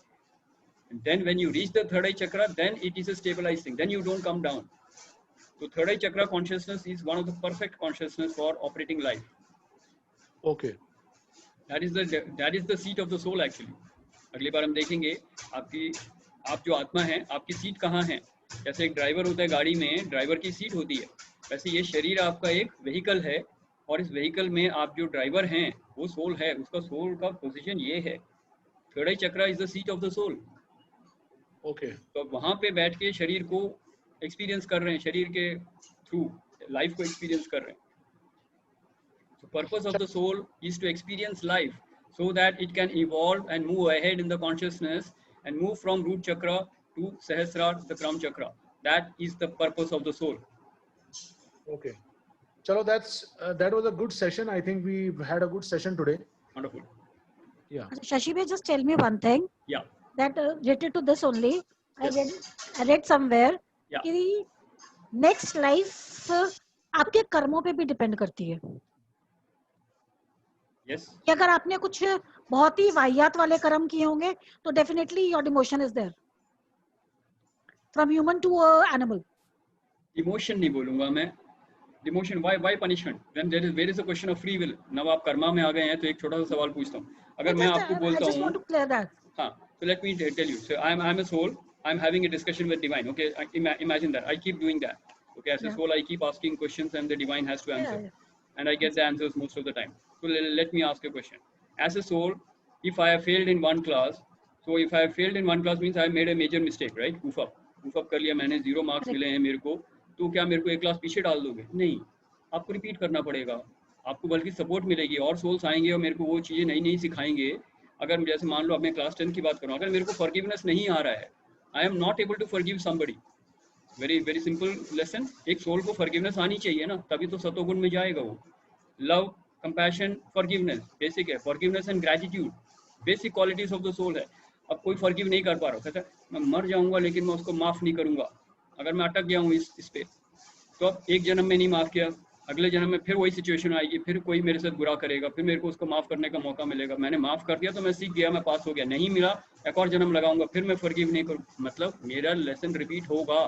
Then when you reach the third eye chakra, then it is a stabilising thing, then you don't come down. तो third eye chakra consciousness is one of the perfect consciousness for operating life. Okay, that is the seat of the soul actually. अगली बार हम देखेंगे आप जो आत्मा है, आपकी seat कहाँ है. जैसे एक ड्राइवर होता है गाड़ी में, ड्राइवर की सीट होती है, वैसे ये शरीर आपका एक व्हीकल है और इस व्हीकल में आप जो ड्राइवर हैं वो सोल है. उसका सोल का पोजीशन ये है. Third eye chakra is the seat of the soul. Okay, तो वहां पे बैठ के शरीर को एक्सपीरियंस कर रहे हैं, शरीर के थ्रू लाइफ को एक्सपीरियंस कर रहे हैं. The purpose of the soul is to experience life so that it can evolve and move ahead in the consciousness and move from root chakra to sahasrara, the crown chakra. That is the purpose of the soul. Okay. Chalo, that was a good session. I think we've had a good session today. Wonderful. Yeah. Shashi bhai, just tell me one thing. Yeah. That related to this only. Yes. I read somewhere. Yeah. कि next life आपके कर्मों पे भी depend करती है. Yes. कि अगर आपने कुछ बहुत ही वाहियात वाले कर्म किए होंगे तो definitely your demotion is there from human to animal. Emotion नहीं बोलूंगा मैं. Demotion, why punishment? When there is a question of free will. now आप कर्मा में आ गए हैं तो एक छोटा सा सवाल पूछता हूँ. अगर मैं आपको बोलता हूँ, हाँ, so let me tell you. So I'm a soul. I'm having a discussion with divine. Okay, imagine that. I keep doing that. Okay, as a soul, I keep asking questions and the divine has to answer. And I get the answers most of the time. So let me ask a question. As a soul, if I have failed in one class, so if I have failed in one class means I made a major mistake, right? Goof up कर लिया मैंने, 0 marks मिले हैं मेरे को, तो क्या मेरे को एक क्लास पीछे डाल दोगे? नहीं, आपको रिपीट करना पड़ेगा. आपको बल्कि सपोर्ट मिलेगी और सोल्स आएंगे और मेरे को वो चीज़ें नई नई सिखाएंगे. अगर जैसे मान लो अब मैं क्लास 10 की बात करूँ, अगर मेरे को फॉरगिवनेस नहीं आ रहा है, I am not able to forgive somebody. Very very simple lesson, एक सोल को फॉरगिवनेस आनी चाहिए ना, तभी तो सतोगुण में जाएगा वो। लव, कंपैशन, फॉरगिवनेस बेसिक है। Forgiveness and gratitude basic qualities of the soul है। अब कोई फॉरगिव नहीं कर पा रहा, कहता है मैं मर जाऊंगा लेकिन मैं उसको माफ नहीं करूंगा। अगर मैं अटक गया हूँ इस पे, तो अब एक जन्म में नहीं माफ किया, अगले जन्म में फिर वही सिचुएशन आएगी, फिर कोई मेरे साथ बुरा करेगा, फिर मेरे को उसको माफ करने का मौका मिलेगा। मैंने माफ कर दिया तो मैं सीख गया, मैं पास हो गया। नहीं मिला, एक और जन्म लगाऊंगा, फिर मैं फॉरगिव नहीं करूँ, मतलब मेरा लेसन रिपीट होगा।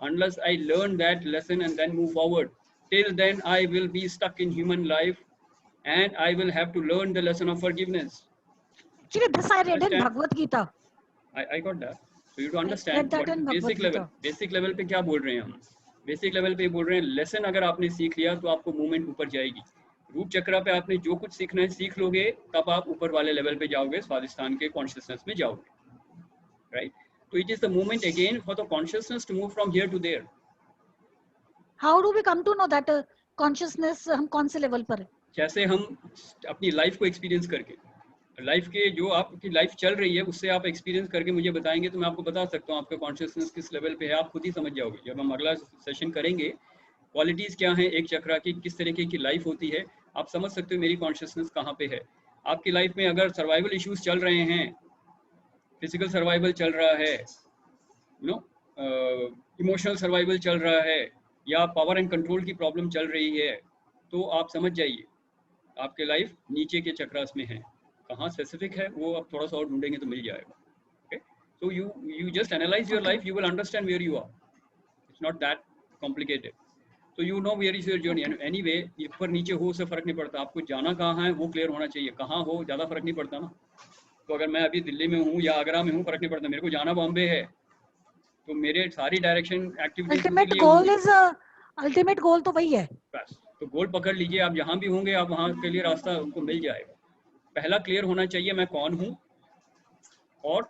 Unless I learn that lesson and then move forward, till then I will be stuck in human life and I will have to learn the lesson of forgiveness. Actually, this I read in Understand? Bhagavad Gita. I got that. So you to read understand that what in basic Bhagavad level. Gita. Basic level पे क्या बोल रहे हैं हम? Basic level पे बोल रहे हैं lesson अगर आपने सीख लिया तो आपको movement ऊपर जाएगी। रूट चक्रा पे आपने जो कुछ सीखना है सीख लोगे, तब आप ऊपर वाले लेवल पे जाओगे, स्वादिष्ठान के कॉन्शियसनेस में जाओगे, राइट? तो it is the movement again for the consciousness to move from here to there. How do we come to know that consciousness हम कौन से लेवल पर है? जैसे हम अपनी लाइफ को एक्सपीरियंस करके, लाइफ के जो आपकी लाइफ चल रही है उससे आप एक्सपीरियंस करके मुझे बताएंगे तो मैं आपको बता सकता हूँ आपका कॉन्शियसनेस किस लेवल पे है, आप खुद ही समझ जाओगे। जब हम अगला सेशन करेंगे, क्वालिटीज क्या हैं एक चक्रा की, किस तरीके की लाइफ होती है, आप समझ सकते हो मेरी कॉन्शियसनेस कहाँ पे है। आपकी लाइफ में अगर सर्वाइवल इश्यूज चल रहे हैं, फिजिकल सर्वाइवल चल रहा है, यू नो इमोशनल सर्वाइवल चल रहा है, या पावर एंड कंट्रोल की प्रॉब्लम चल रही है, तो आप समझ जाइए आपके लाइफ नीचे के चक्रास में है। कहाँ स्पेसिफिक है वो आप थोड़ा सा और ढूंढेंगे तो मिल जाएगा। Okay, so you just analyse your life, you will understand where you are, it's not that complicated. तो you know where is your journey. And anyway ऊपर नीचे हो उससे फर्क नहीं पड़ता, आपको जाना कहाँ है वो क्लियर होना चाहिए। कहाँ हो ज़्यादा फर्क नहीं पड़ता ना। तो अगर मैं अभी दिल्ली में हूँ या आगरा में हूँ, फर्क नहीं पड़ता, मेरे को जाना बॉम्बे है, तो मेरे सारी direction activities Ultimate goal is ultimate goal तो वही है। बस, तो गोल पकड़ लीजिए, आप जहाँ भी होंगे आप वहाँ के लिए रास्ता आपको मिल जाएगा। पहला क्लियर होना चाहिए मैं कौन हूँ और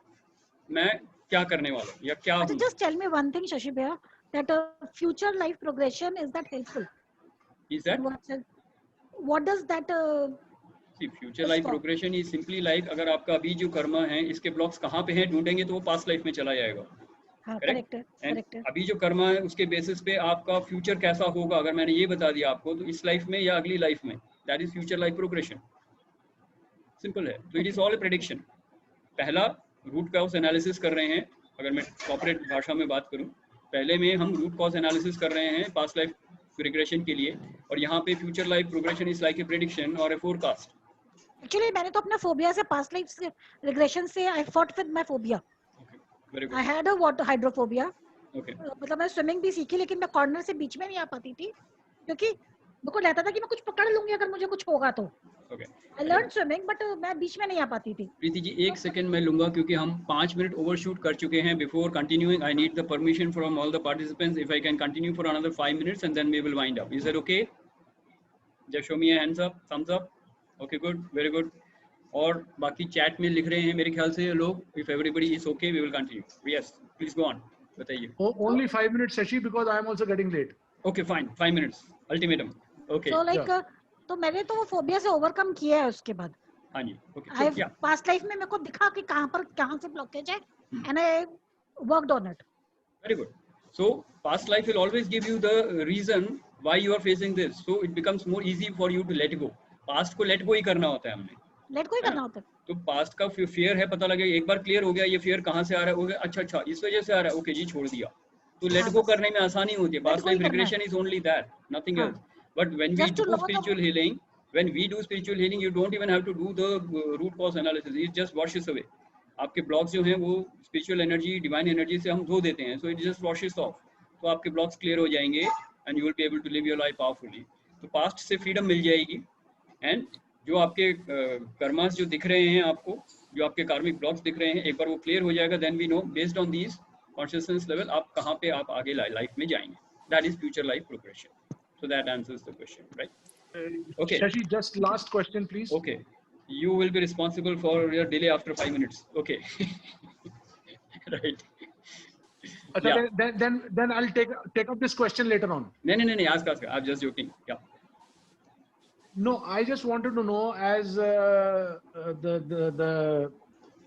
मैं क्या करने वाला हूँ या क्या हूँ। Just tell me one thing, Shashi Bhaiya, that future life progression, is that helpful? Is that? What does that? See, future life progression is simply like अगर आपका अभी जो कर्मा है इसके ब्लॉक्स कहाँ पे हैं ढूंढेंगे तो वो पास्ट लाइफ में चला जाएगा। हाँ, करेक्ट है, करेक्ट है। अभी जो कर्मा है उसके बेसिस पे आपका फ्यूचर कैसा होगा, अगर मैंने ये बता दिया आपको, तो इस लाइफ में या अगली लाइफ में, that is future life progression. Simple है। तो it is all A prediction. पहला रूट कॉज एनालिसिस कर रहे हैं, अगर मैं कॉर्पोरेट भाषा में बात करूं, पहले में हम रूट कॉज एनालिसिस कर रहे हैं पास्ट लाइफ रिग्रेशन के लिए, और यहाँ पे future life progression is like a prediction और ए फोरकास्ट। एक्चुअली मैंने तो अपने फोबिया से, पास्ट लाइफ रिग्रेशन से, I fought with my phobia. I had a water hydrophobia. Okay. मतलब मैं स्विमिंग भी सीखी लेकिन मैं कॉर्नर से बीच में नहीं आ पाती थी क्योंकि मेरे को लगता था कि मैं कुछ पकड़ लूंगी अगर मुझे कुछ होगा तो। Okay. I learned swimming but मैं बीच में नहीं आ पाती थी। प्रीति जी एक सेकंड मैं लूंगा क्योंकि हम 5 मिनट ओवरशूट कर चुके हैं। Before continuing I need the permission from all the participants if I can continue for another 5 minutes and then we will wind up. Is that okay? Just show me a hands up, thumbs up. Okay, good, very good. और बाकी chat में लिख रहे हैं मेरे ख्याल से लोग, if everybody is okay we will continue. Yes please go on, बताइए। Only 5 minutes, Shashi, because I am also getting late. Okay fine, 5 minutes ultimatum. Okay, So like तो मैंने तो वो फोबिया से ओवरकम किया है उसके बाद। हाँ जी, ओके। I पास्ट लाइफ में मेरे को दिखा कि कहाँ से ब्लॉकेज है and I worked on it. Very good. So past life will always give you the reason why you are facing this. So it becomes more easy for you to let go. Past को let go ही करना होता है हमने। Late को ही करना होता है। तो पास्ट का फियर है, पता लगे एक बार क्लियर हो गया ये फियर कहाँ से आ रहा है, अच्छा इस वजह से आ रहा है, ओके जी छोड़ दिया। तो लेट गो करने में आसानी होती है। Past life regression is only that, nothing else. But when we do spiritual healing, when we do spiritual healing, you don't even have to do the root cause analysis. It just washes away. आपके blocks जो हैं वो spiritual energy, divine energy से हम धो देते हैं, so it just washes off. तो आपके ब्लॉक्स क्लियर हो जाएंगे and you will be able to live your life powerfully. तो पास्ट से फ्रीडम मिल जाएगी एंड जो आपके कर्मास जो दिख रहे हैं आपको, जो आपके कार्मिक ब्लॉक्स दिख रहे हैं, एक बार वो क्लियर हो जाएगा, then we know based on these consciousness level आप कहाँ पे आप आगे लाइफ में जाएंगे। That is future life progression. So that answers the question, right? Okay. Shashi, just last question, please. Okay. You will be responsible for your delay after 5 minutes. Okay. Right. Okay, yeah. Then I'll take up this question later on. No. Ask. I'm just joking. Yeah. No, I just wanted to know, as the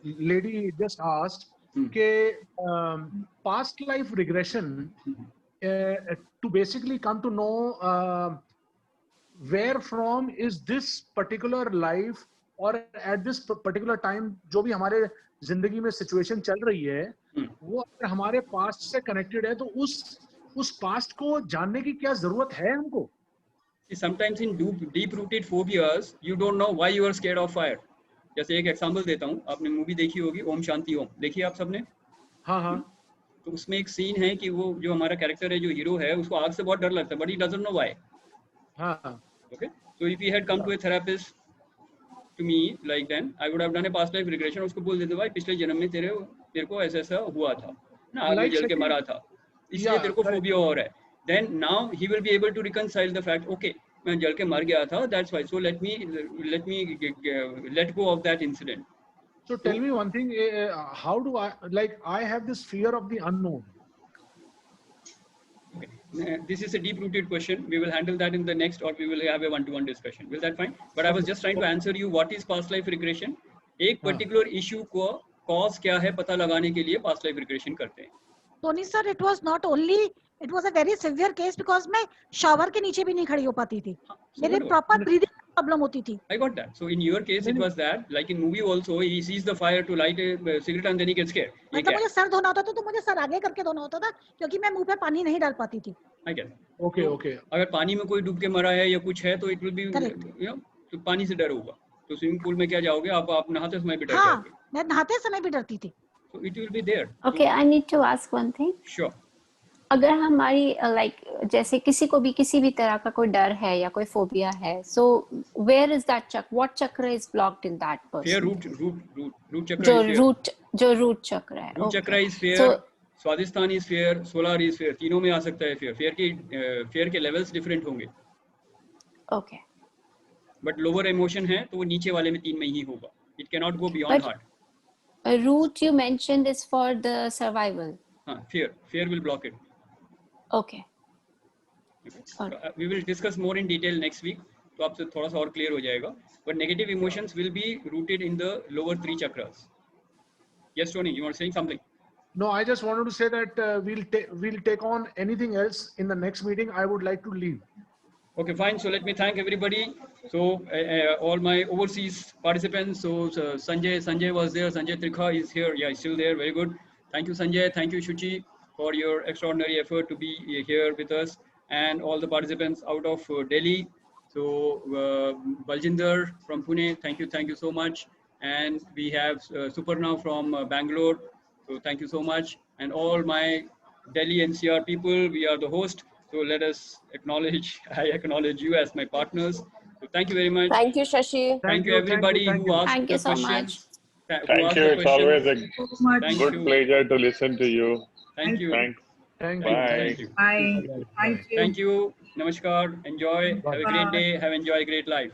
lady just asked, past life regression, to basically come to know where from is this particular life or at this particular time जो भी हमारे जिंदगी में situation चल रही है, वो अगर हमारे past से connected है, तो उस past को जानने की क्या जरूरत है हमको? Sometimes in deep-rooted phobias, you don't know why you are scared of fire. जैसे एक एग्जांपल देता हूँ, आपने मूवी देखी होगी ओम शांति ओम, देखी आप सबने? हाँ हाँ. तो उसमें एक सीन है कि वो जो हमारा कैरेक्टर है, जो हीरो है, उसको आग से बहुत डर लगता है, but he doesn't know why. हाँ. Okay, so if he had come to a therapist to me like then, I would have done a past life regression. उसको बोल देते भाई पिछले जन्म में तेरे को ऐसा हुआ था ना, आग में जल के मरा था, इसलिए तेरे को फोबिया हो रहा है. Then now he will be able to reconcile the fact, okay, मैं जल के मर गया था, that's why, so let me let go of that incident. So tell me one thing, how do I have this fear of the unknown. Okay. This is a deep-rooted question. We will handle that in the next, or we will have a one-to-one discussion. Will that fine? But I was just trying to answer you. What is past life regression? एक particular issue को cause क्या है पता लगाने के लिए past life regression करते हैं. Tony sir, it was not only, it was a very severe case because मैं shower के नीचे भी नहीं खड़ी हो पाती थी. मेरे proper breathing problem होती थी. I got that. So in your case, it was that, like in movie also, he sees the fire to light a cigarette and then he gets scared. मतलब मुझे सर धोना होता था तो मुझे sir आगे करके धोना होता था क्योंकि मैं मुंह पे पानी नहीं डाल पाती थी. I get. Okay, okay. अगर पानी में कोई डूब के मरा है या कुछ है तो it will be, you know, तो पानी से डर होगा. तो स्विमिंग पूल में क्या जाओगे आप नहाते समय भी डर जाओगे. मैं नहाते समय भी डरती थी. So it will be there. Okay, I need to ask one thing. Sure. अगर हमारी like जैसे किसी को भी किसी भी तरह का कोई डर है या कोई फोबिया है, so where is that chakra? What chakra is blocked in that person? Fear root chakra. जो root chakra है. Root chakra is fear. So, Swadhisthana is fear. Solar is fear. तीनों में आ सकता है fear. Fear के levels different होंगे. Okay. But lower emotion है तो वो नीचे वाले में तीन में ही होगा. It cannot go beyond heart. A root you mentioned is for the survival. हाँ, fear will block it. Okay. So, we will discuss more in detail next week. तो आपसे थोड़ा सा और clear हो जाएगा. But negative emotions will be rooted in the lower three chakras. Yes, Tony, you were saying something. No, I just wanted to say that we'll take on anything else in the next meeting. I would like to leave. Okay, fine. So let me thank everybody. So all my overseas participants. So Sanjay was there. Sanjay Trikha is here. Yeah, he's still there. Very good. Thank you, Sanjay. Thank you, Shuchi, for your extraordinary effort to be here with us, and all the participants out of Delhi. So Baljinder from Pune, thank you so much. And we have Suparna from Bangalore. So thank you so much. And all my Delhi NCR people, we are the host. So let us acknowledge, I acknowledge you as my partners. So thank you very much. Thank you, Shashi. Thank you everybody who asked Thank you the so questions. much. Thank you. It's always a Thank good you. pleasure to listen to you. Thank you. Thanks. Thank Bye. you. Thank you. Bye. Thank you. Thank you. Namaskar. Enjoy. Have a great day. Enjoy a great life.